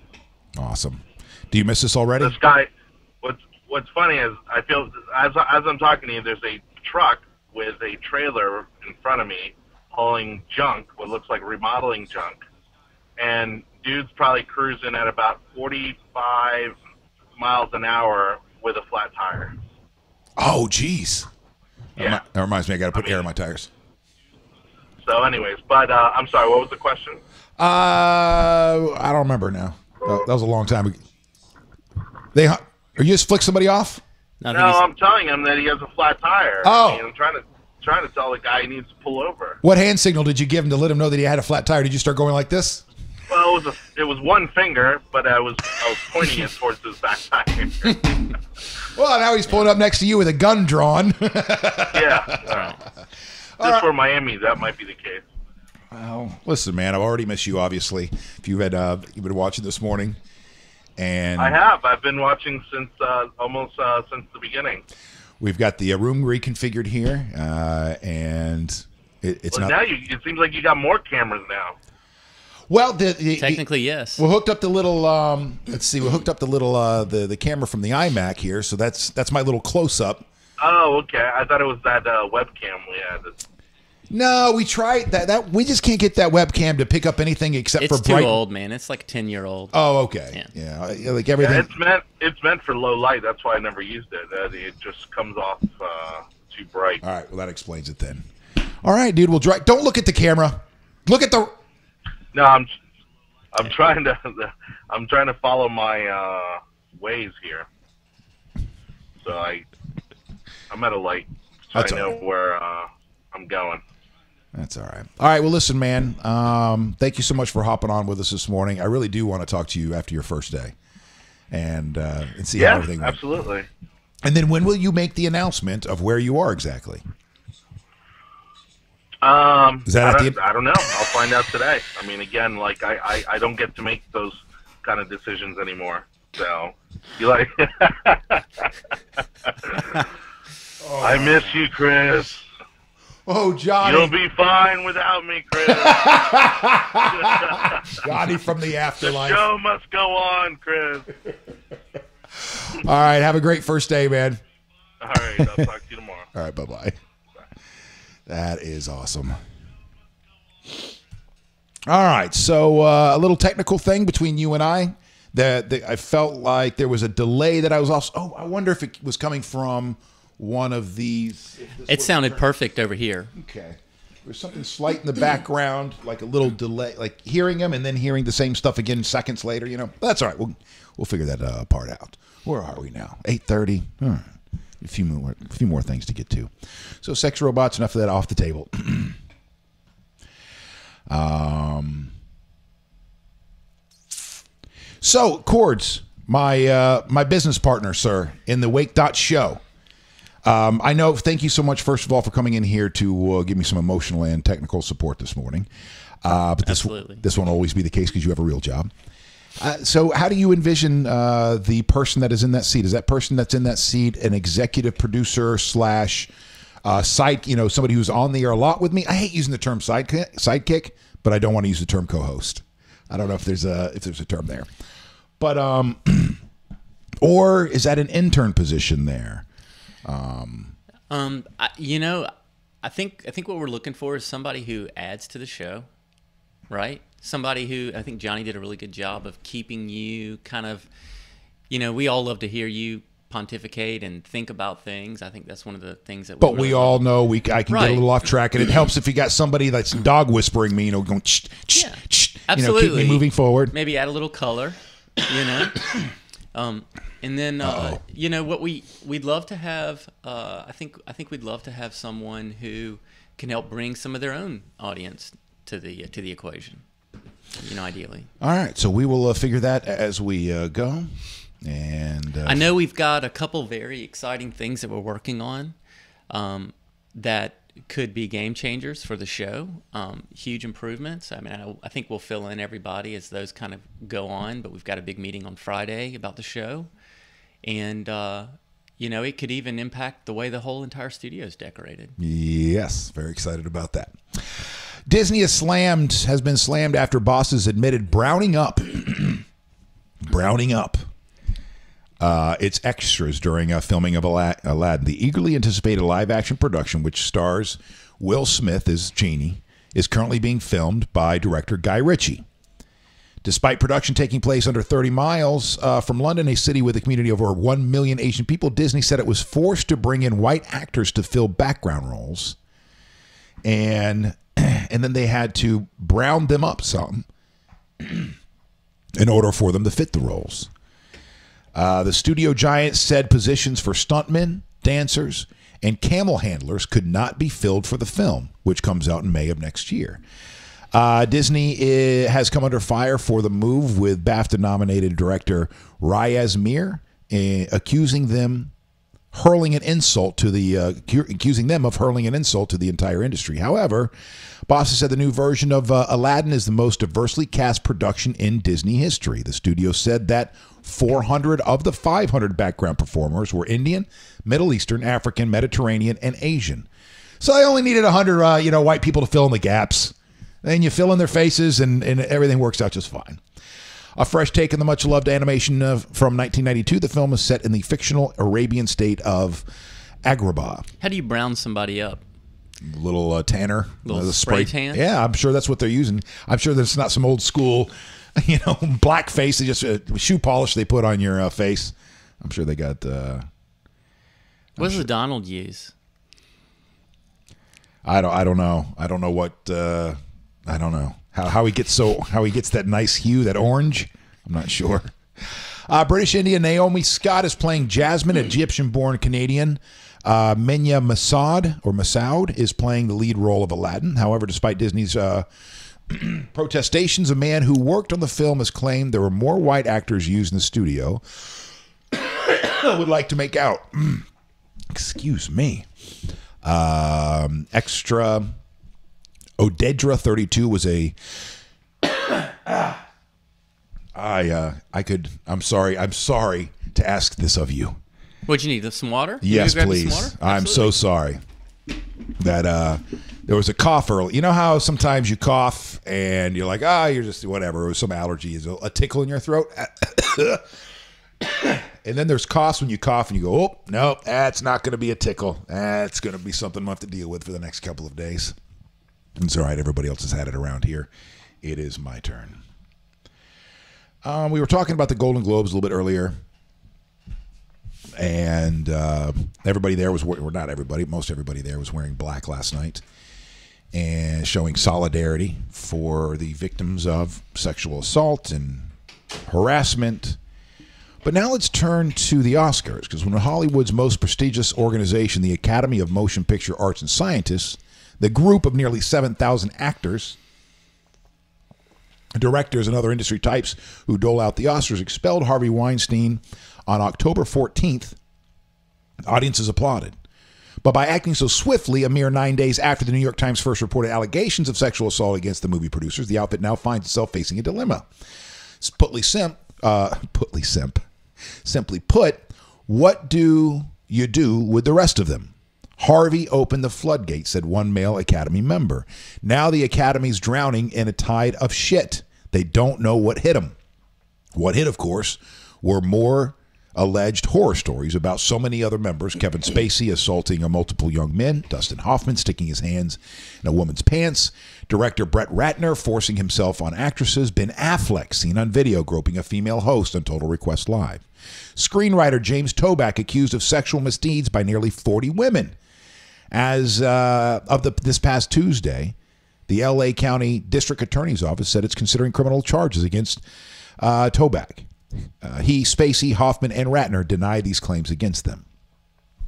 Awesome. Do you miss this already? This guy... What's funny is I feel as I'm talking to you, there's a truck with a trailer in front of me hauling junk, what looks like remodeling junk, and dude's probably cruising at about 45 miles an hour with a flat tire. Oh, geez. Yeah. That reminds me, I got to put air in my tires. So, anyways, but I'm sorry. What was the question? I don't remember now. That was a long time ago. Or you just flick somebody off? No, I'm telling him that he has a flat tire. Oh. I mean, I'm trying to tell the guy he needs to pull over. What hand signal did you give him to let him know that he had a flat tire? Did you start going like this? Well, it was one finger, but I was pointing it towards his back tire. Well, now he's pulling up next to you with a gun drawn. Yeah. Just for Miami, that might be the case. Well, listen, man, I've already missed you, obviously. If you've been watching this morning. And I have. I've been watching since almost since the beginning. We've got the room reconfigured here, and it's not. Now it seems like you got more cameras now. Well, technically, yes. We hooked up the little. Let's see. We hooked up the little the camera from the iMac here, so that's my little close up. Oh, okay. I thought it was that webcam we had. No, we tried that. We just can't get that webcam to pick up anything except for bright. It's too old, man. It's like 10-year-old. Oh, okay. Yeah, like everything. Yeah, it's meant for low light. That's why I never used it. It just comes off too bright. All right. Well, that explains it then. All right, dude. We'll try. Don't look at the camera. Look at the. No, I'm trying to follow my ways here. So I'm at a light, so I know where I'm going. That's all right. All right. Well, listen, man. Thank you so much for hopping on with us this morning. I really do want to talk to you after your first day, and see how everything went. Absolutely. And then when will you make the announcement of where you are exactly? Is that I don't know. I'll find out today. I mean, again, like I don't get to make those kind of decisions anymore. So you like I miss you, Chris. Oh, Johnny. You'll be fine without me, Chris. Johnny from the afterlife. The show must go on, Chris. All right. Have a great first day, man. All right. I'll talk to you tomorrow. All right. Bye-bye. That is awesome. All right, so a little technical thing between you and I. That I felt like there was a delay that I was also. Oh, I wonder if it was coming from one of these. It sounded perfect over here. Okay, there's something slight in the background, like a little delay, like hearing them and then hearing the same stuff again seconds later. You know, that's all right. We'll figure that part out. Where are we now? 8:30. All right. A few more things to get to. So, sex robots, enough of that off the table. So, Cords, my business partner, sir, in the Wake.Show. I know. Thank you so much, first of all, for coming in here to give me some emotional and technical support this morning. But this won't always be the case because you have a real job. So how do you envision the person that is in that seat? Is that person that's in that seat an executive producer / side, somebody who's on the air a lot with me? I hate using the term sidekick, but I don't want to use the term co-host. I don't know if there's a term there. But or is that an intern position there? I think what we're looking for is somebody who adds to the show, right? Somebody who, I think Jonny did a really good job of keeping you kind of, we all love to hear you pontificate and think about things. I think that's one of the things that. But we all know I can get a little off track, and it helps if you got somebody that's dog whispering me, going, absolutely, keep me moving forward. Maybe add a little color, and then what we'd love to have. I think we'd love to have someone who can help bring some of their own audience to the equation. Ideally. All right, so we will figure that as we go. And I know we've got a couple very exciting things that we're working on that could be game changers for the show. Huge improvements. I mean, I think we'll fill in everybody as those kind of go on, but we've got a big meeting on Friday about the show. And, it could even impact the way the whole entire studio is decorated. Yes, very excited about that. Disney has been slammed after bosses admitted browning up its extras during filming of Aladdin. The eagerly anticipated live-action production, which stars Will Smith as Genie, is currently being filmed by director Guy Ritchie. Despite production taking place under 30 miles from London, a city with a community of over 1 million Asian people, Disney said it was forced to bring in white actors to fill background roles. And then they had to brown them up some in order for them to fit the roles. The studio giant said positions for stuntmen, dancers, and camel handlers could not be filled for the film, which comes out in May of next year. Disney has come under fire for the move, with BAFTA-nominated director Riaz Mir accusing them of hurling an insult to the entire industry. However, bosses said the new version of Aladdin is the most diversely cast production in Disney history. The studio said that 400 of the 500 background performers were Indian, Middle Eastern, African, Mediterranean, and Asian. So I only needed 100, white people to fill in the gaps. Then you fill in their faces, and everything works out just fine. A fresh take on the much-loved animation from 1992, the film is set in the fictional Arabian state of Agrabah. How do you brown somebody up? Little tanner. Little spray tan? Yeah, I'm sure that's what they're using. I'm sure that's not some old school, black face. They just shoe polish they put on your face. I'm sure they got... what does Donald use? I don't know. I don't know what... I don't know. How he gets that nice hue, that orange. I'm not sure. British Indian Naomi Scott is playing Jasmine, Egyptian-born Canadian. Menya Massoud is playing the lead role of Aladdin. However, despite Disney's protestations, a man who worked on the film has claimed there were more white actors used in the studio would like to make out. Excuse me. Extra Odedra 32 was a I'm sorry to ask this of you. What'd you need? Some water? Yes, please. I'm so sorry that there was a cough early. You know how sometimes you cough and you're like, you're just whatever. It was some allergy. Is a tickle in your throat. And then there's coughs when you cough and you go, oh, no, that's not going to be a tickle. That's going to be something we'll have to deal with for the next couple of days. It's all right. Everybody else has had it around here. It is my turn. We were talking about the Golden Globes a little bit earlier. And everybody there was, or not everybody, most everybody there was wearing black last night and showing solidarity for the victims of sexual assault and harassment. But now let's turn to the Oscars, because when Hollywood's most prestigious organization, the Academy of Motion Picture Arts and Scientists, the group of nearly 7,000 actors, directors, and other industry types who dole out the Oscars, expelled Harvey Weinstein on October 14th, audiences applauded. But by acting so swiftly, a mere 9 days after the New York Times first reported allegations of sexual assault against the movie producers, the outfit now finds itself facing a dilemma. Simply put, what do you do with the rest of them? Harvey opened the floodgates, said one male Academy member. Now the Academy's drowning in a tide of shit. They don't know what hit them. What hit, of course, were more alleged horror stories about so many other members. Kevin Spacey assaulting multiple young men, Dustin Hoffman sticking his hands in a woman's pants, director Brett Ratner forcing himself on actresses, Ben Affleck seen on video groping a female host on Total Request Live, screenwriter James Toback accused of sexual misdeeds by nearly 40 women. As of this past Tuesday, the L.A. County District Attorney's Office said it's considering criminal charges against Toback. Spacey, Hoffman, and Ratner deny these claims against them.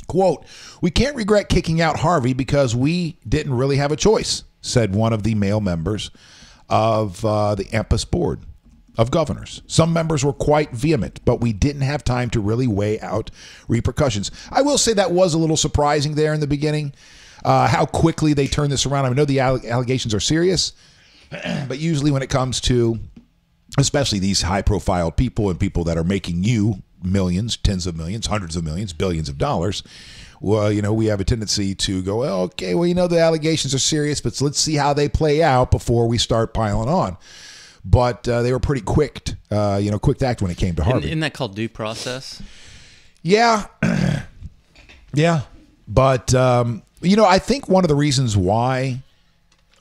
Quote, "We can't regret kicking out Harvey because we didn't really have a choice," said one of the male members of the AMPAS board of governors. Some members were quite vehement, but we didn't have time to really weigh out repercussions. I will say that was a little surprising there in the beginning, how quickly they turned this around. I know the allegations are serious, but usually when it comes to especially these high-profile people and people that are making you millions, tens of millions, hundreds of millions, billions of dollars, well, we have a tendency to go, okay, well, the allegations are serious, but let's see how they play out before we start piling on. But they were pretty quick to act when it came to Harvey. Isn't that called due process? Yeah. Yeah. But, I think one of the reasons why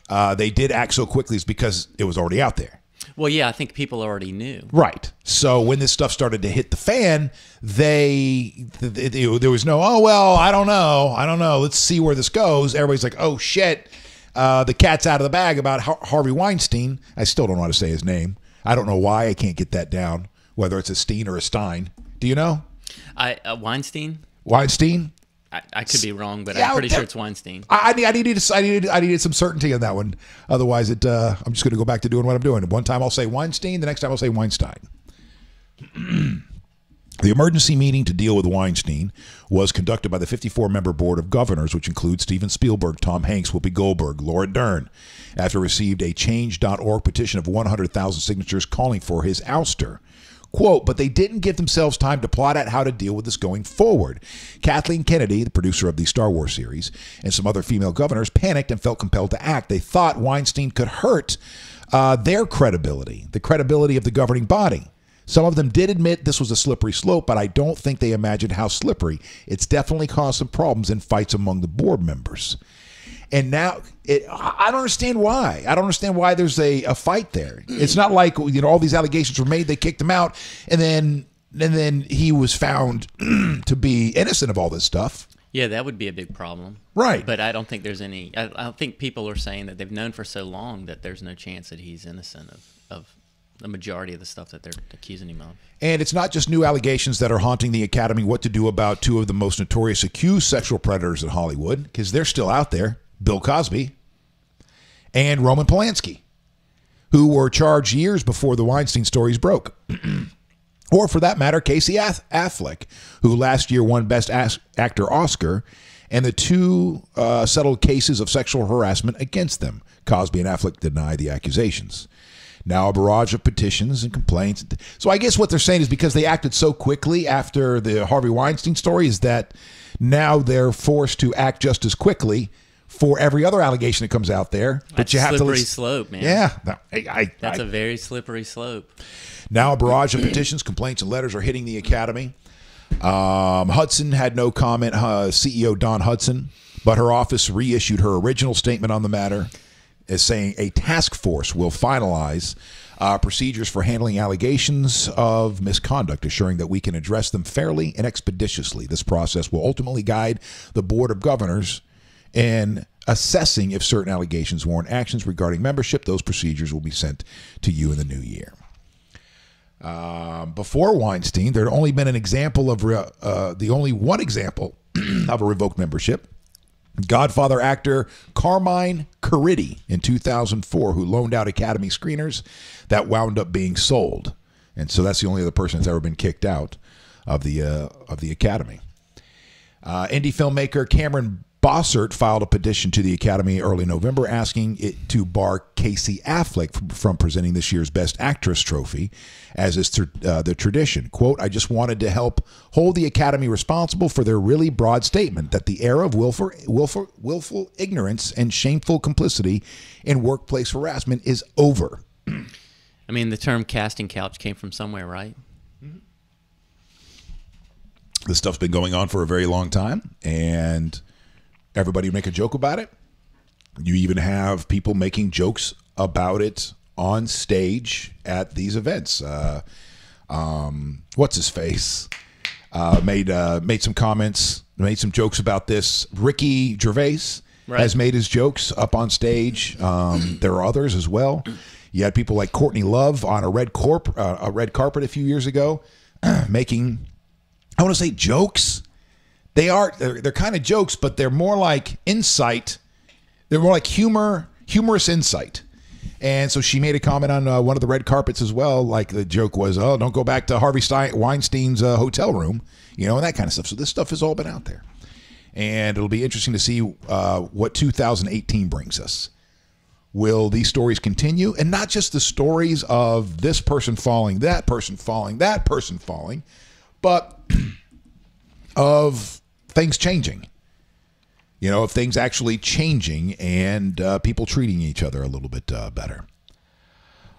they did act so quickly is because it was already out there. Well, yeah, I think people already knew. Right. So when this stuff started to hit the fan, there was no, I don't know. Let's see where this goes. Everybody's like, oh, shit. The cat's out of the bag about Harvey Weinstein. I still don't know how to say his name. I don't know why I can't get that down, whether it's a Steen or a Stein. Do you know? Weinstein? Weinstein? I could be wrong, but I'm pretty sure it's Weinstein. I needed some certainty on that one. Otherwise, I'm just going to go back to doing what I'm doing. One time I'll say Weinstein. The next time I'll say Weinstein. The emergency meeting to deal with Weinstein was conducted by the 54-member board of governors, which includes Steven Spielberg, Tom Hanks, Whoopi Goldberg, Laura Dern, after received a Change.org petition of 100,000 signatures calling for his ouster. Quote, but they didn't give themselves time to plot out how to deal with this going forward. Kathleen Kennedy, the producer of the Star Wars series, and some other female governors panicked and felt compelled to act. They thought Weinstein could hurt their credibility, the credibility of the governing body. Some of them did admit this was a slippery slope, but I don't think they imagined how slippery. It's definitely caused some problems and fights among the board members. And now, I don't understand why. I don't understand why there's a fight there. It's not like, you know, all these allegations were made, they kicked him out, and then he was found to be innocent of all this stuff. Yeah, that would be a big problem. Right. But I don't think there's any, I don't think people are saying that they've known for so long that there's no chance that he's innocent of the majority of the stuff that they're accusing him of. And it's not just new allegations that are haunting the Academy what to do about two of the most notorious accused sexual predators in Hollywood, because they're still out there, Bill Cosby and Roman Polanski, who were charged years before the Weinstein stories broke. Or for that matter, Casey Affleck, who last year won Best Actor Oscar, and the two settled cases of sexual harassment against them. Cosby and Affleck deny the accusations. Now a barrage of petitions and complaints. So I guess what they're saying is because they acted so quickly after the Harvey Weinstein story is that now they're forced to act just as quickly for every other allegation that comes out there. But That's you have slippery to slope, man. Yeah. That's a very slippery slope. Now a barrage of petitions, complaints, and letters are hitting the Academy. Hudson had no comment, CEO Dawn Hudson, but her office reissued her original statement on the matter as saying a task force will finalize procedures for handling allegations of misconduct, assuring that we can address them fairly and expeditiously. This process will ultimately guide the Board of Governors in assessing if certain allegations warrant actions regarding membership. Those procedures will be sent to you in the new year. Before Weinstein, there had only been an example of the only one example of a revoked membership. Godfather actor Carmine Caridi in 2004, who loaned out Academy screeners that wound up being sold, and so that's the only other person that's ever been kicked out of the Academy. Indie filmmaker Cameron Bossert filed a petition to the Academy early November asking it to bar Casey Affleck from presenting this year's Best Actress trophy, as is the tradition. Quote, I just wanted to help hold the Academy responsible for their really broad statement that the era of willful ignorance and shameful complicity in workplace harassment is over. I mean, the term casting couch came from somewhere, right? This stuff's been going on for a very long time, and everybody make a joke about it. You even have people making jokes about it on stage at these events. What's his face? Made some comments, made some jokes about this. Ricky Gervais has made his jokes up on stage. There are others as well. You had people like Courtney Love on a red carpet a few years ago, making, I want to say, jokes. They're kind of jokes, but they're more like insight. They're more like humorous insight. And so she made a comment on one of the red carpets as well. Like the joke was, oh, don't go back to Harvey Weinstein's hotel room, and that kind of stuff. So this stuff has all been out there. And it'll be interesting to see what 2018 brings us. Will these stories continue? And not just the stories of this person falling, that person falling, that person falling, but of things changing. Of things actually changing and people treating each other a little bit better.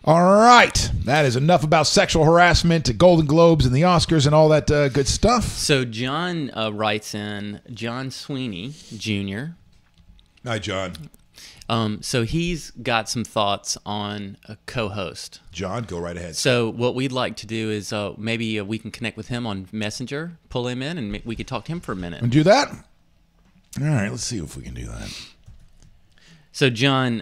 All right. That is enough about sexual harassment, Golden Globes, and the Oscars and all that good stuff. So John writes in, John Sweeney Jr. Hi, John. So he's got some thoughts on a co-host. John, go right ahead. So what we'd like to do is maybe we can connect with him on Messenger, pull him in, and we could talk to him for a minute. And do that? All right, let's see if we can do that. So, John,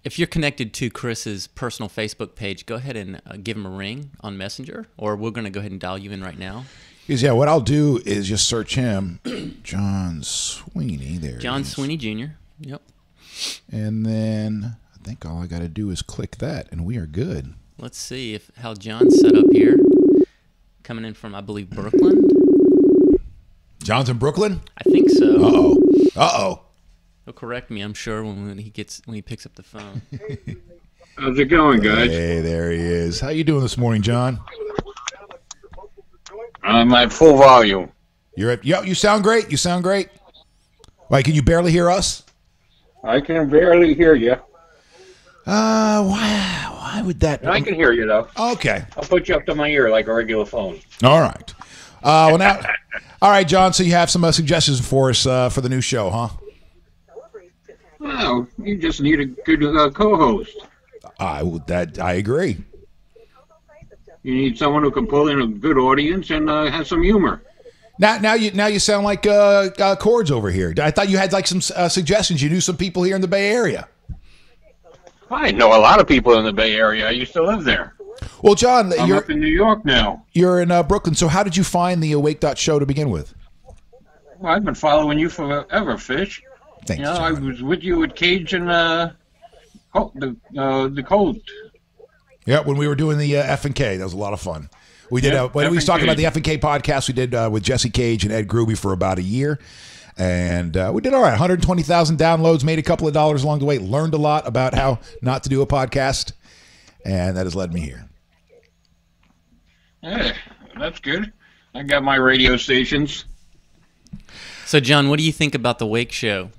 if you're connected to Chris's personal Facebook page, go ahead and give him a ring on Messenger, or we're going to go ahead and dial you in right now. Because, what I'll do is just search him, John Sweeney. There, John Sweeney Jr. Yep. And then I think all I got to do is click that, and we are good. Let's see how John's set up here. Coming in from, I believe, Brooklyn. John's in Brooklyn? I think so. Uh-oh. He'll correct me, I'm sure, when he picks up the phone. How's it going, guys? Hey, there he is. How you doing this morning, John? I'm at full volume. You're at. Yo, you sound great. You sound great. Why, can you barely hear us? I can barely hear you. Why would that? I can hear you, though. Okay. I'll put you up to my ear like a regular phone. All right. Well, now, all right, John. So you have some suggestions for us for the new show, huh? Well, you just need a good co-host. I agree. You need someone who can pull in a good audience and have some humor. Now you sound like Cords over here. I thought you had like some suggestions. You knew some people here in the Bay Area. I know a lot of people in the Bay Area. I used to live there. Well, John, I'm up in New York now. You're in Brooklyn. So how did you find the Wake.Show to begin with? Well, I've been following you forever, Fish. Thanks, John. I was with you at Cage and the Colt. Yeah, when we were doing the F&K, that was a lot of fun. We did. When we was talking about the F&K podcast, we did with Jesse Cage and Ed Gruby for about a year, and we did all right. 120,000 downloads, made a couple of dollars along the way, learned a lot about how not to do a podcast, and that has led me here. Yeah, that's good. I got my radio stations. So, John, what do you think about the Wake Show?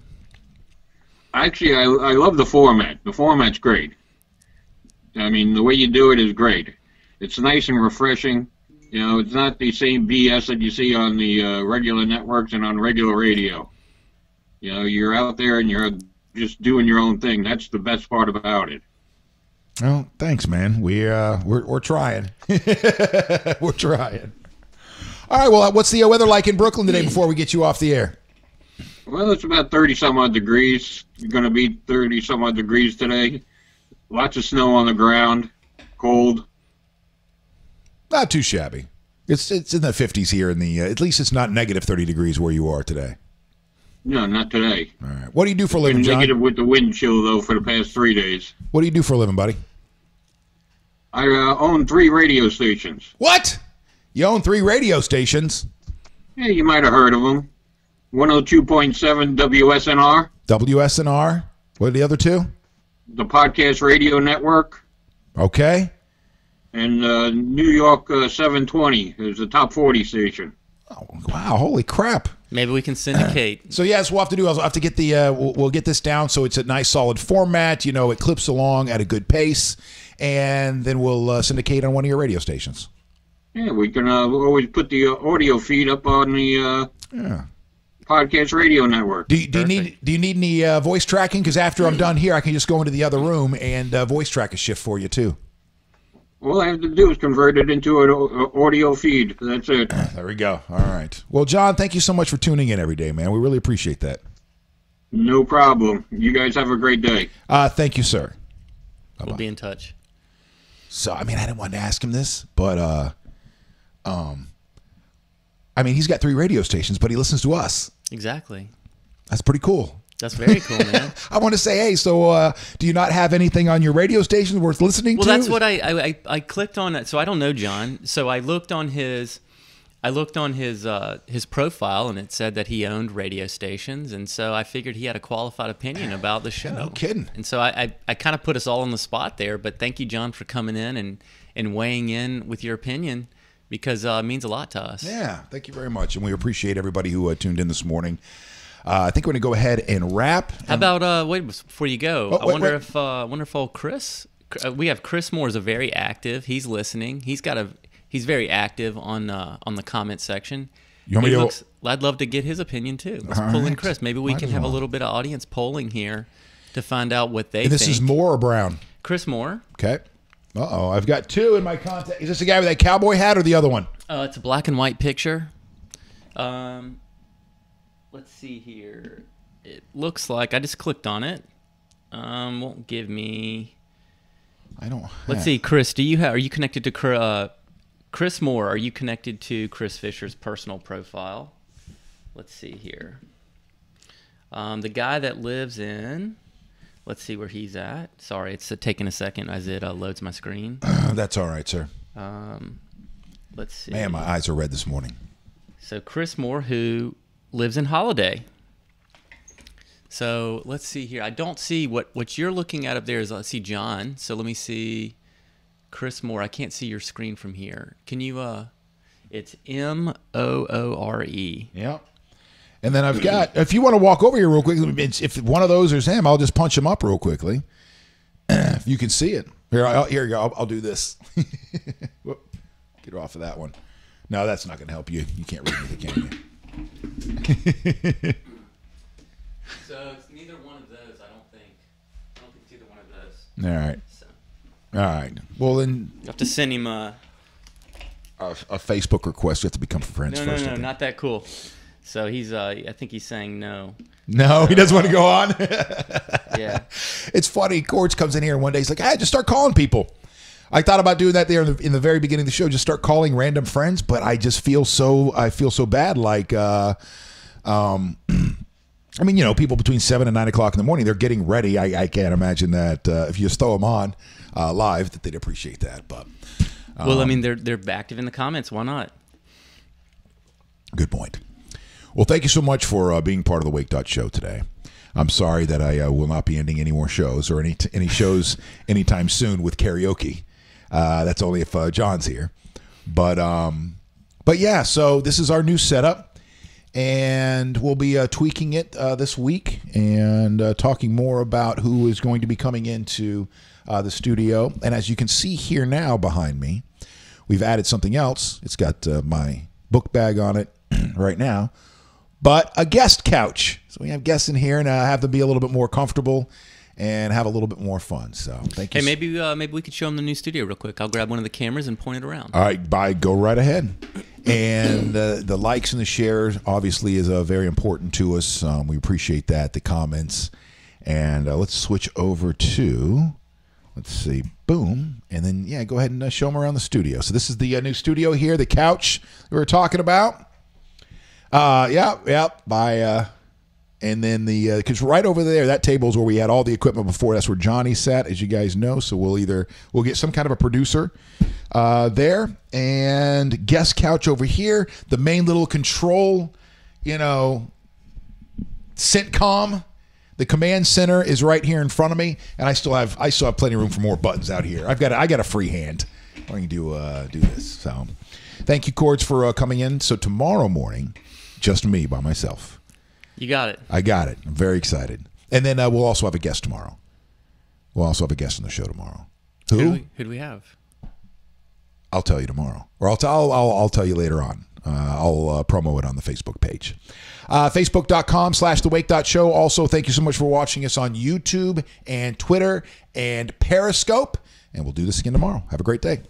Actually, I love the format. The format's great. I mean, the way you do it is great. It's nice and refreshing. You know, it's not the same BS that you see on the regular networks and on regular radio. You know, you're out there and you're just doing your own thing. That's the best part about it. Oh, thanks, man. We're trying. We're trying. All right. Well, what's the weather like in Brooklyn today before we get you off the air? Well, it's about 30-some-odd degrees. It's going to be 30-some-odd degrees today. Lots of snow on the ground. Cold. Not too shabby. It's in the 50s here in the. At least it's not negative 30 degrees where you are today. No, not today. All right. What do you do for a living, John? Negative with the wind chill though for the past 3 days. What do you do for a living, buddy? I own 3 radio stations. What? You own 3 radio stations? Yeah, you might have heard of them. 102.7 WSNR. WSNR. What are the other 2? The Podcast Radio Network. Okay. And New York 720 is the top 40 station. Oh, wow, holy crap. Maybe we can syndicate. So, yes, we'll have to do, I'll have to get the, we'll get this down so it's a nice solid format. You know, it clips along at a good pace. And then we'll syndicate on one of your radio stations. Yeah, we can always put the audio feed up on the Podcast Radio Network. Do you need any voice tracking? Because after I'm done here, I can just go into the other room and voice track a shift for you, too. All I have to do is convert it into an audio feed. That's it. There we go. All right. Well, John, thank you so much for tuning in every day, man. We really appreciate that. No problem. You guys have a great day. Thank you, sir. Bye-bye. We'll be in touch. So, I mean, I didn't want to ask him this, but, I mean, he's got 3 radio stations, but he listens to us. Exactly. That's pretty cool. That's very cool, man. I want to say, hey, so do you not have anything on your radio station worth listening to? Well, that's what I clicked on it. So I don't know John. So I looked on his profile, and it said that he owned radio stations, and so I figured he had a qualified opinion about the show. No kidding. And so I kind of put us all on the spot there, but thank you, John, for coming in and weighing in with your opinion, because it means a lot to us. Yeah, thank you very much, and we appreciate everybody who tuned in this morning. I think we're going to go ahead and wrap. How about wait before you go? Oh, I wonder if old Chris. We have Chris Moore is a very active. He's listening. He's very active on the comment section. You want me to? I'd love to get his opinion too. Let's pull in Chris. Maybe we can have a little bit of audience polling here to find out what they think. This is Moore or Brown? Chris Moore. Okay. Uh-oh, I've got 2 in my contact. Is this the guy with that cowboy hat or the other one? It's a black and white picture. Let's see here. It looks like I just clicked on it. Won't give me. I don't. Let's see, Chris. Are you connected to Chris Moore? Are you connected to Chris Fisher's personal profile? Let's see here. The guy that lives in. Let's see where he's at. Sorry, it's taking a second as it loads my screen. That's all right, sir. Let's see. Man, my eyes are red this morning. So Chris Moore, who lives in Holiday. So let's see here. I don't see what you're looking at up there is I see John. So let me see Chris Moore. I can't see your screen from here. Can you It's Moore. Yeah. And then I've got, if you want to walk over here real quickly, if one of those is him, I'll just punch him up real quickly. If you can see it. Here you go. I'll do this. Whoop. Get off of that one. No, that's not going to help you. You can't read me, can you? So it's neither one of those, I don't think. I don't think it's either one of those. All right. So. All right. Well, then You have to send him a Facebook request. You have to become friends first. No, not that cool. So he's, I think he's saying no. No, he doesn't want to go on. Yeah. It's funny. Cords comes in here and one day he's like, "Hey, just start calling people." I thought about doing that there in the very beginning of the show, just start calling random friends, but I just feel so bad. Like, I mean, you know, people between 7 and 9 o'clock in the morning, they're getting ready. I can't imagine that if you just throw them on live, that they'd appreciate that. But well, I mean, they're active in the comments. Why not? Good point. Well, thank you so much for being part of the Wake.Show today. I'm sorry that I will not be ending any more shows or any shows anytime soon with karaoke. That's only if John's here. But yeah, so this is our new setup, and we'll be tweaking it this week and talking more about who is going to be coming into the studio. And as you can see here now behind me, we've added something else. It's got my book bag on it right now, but a guest couch. So we have guests in here and have them be a little bit more comfortable and have a little bit more fun. So thank you. Hey, maybe we could show them the new studio real quick. I'll grab one of the cameras and point it around. All right, go right ahead. And the likes and the shares obviously is very important to us. We appreciate that, the comments. And let's switch over to, let's see, boom. And then, yeah, go ahead and show them around the studio. So this is the new studio here, the couch we were talking about. And then because right over there, that table is where we had all the equipment before. That's where Jonny sat, as you guys know. So we'll get some kind of a producer there, and guest couch over here. The main little control, sitcom. The command center is right here in front of me, and I still have plenty of room for more buttons out here. I got a free hand. I can do this. So thank you, Cords, for coming in. So tomorrow morning, just me by myself. You got it. I got it. I'm very excited. And then we'll also have a guest tomorrow. We'll also have a guest on the show tomorrow. Who do we have? I'll tell you tomorrow, or I'll tell you later on. I'll promo it on the Facebook page. Facebook.com/thewake.show. Also, thank you so much for watching us on YouTube and Twitter and Periscope. And we'll do this again tomorrow. Have a great day.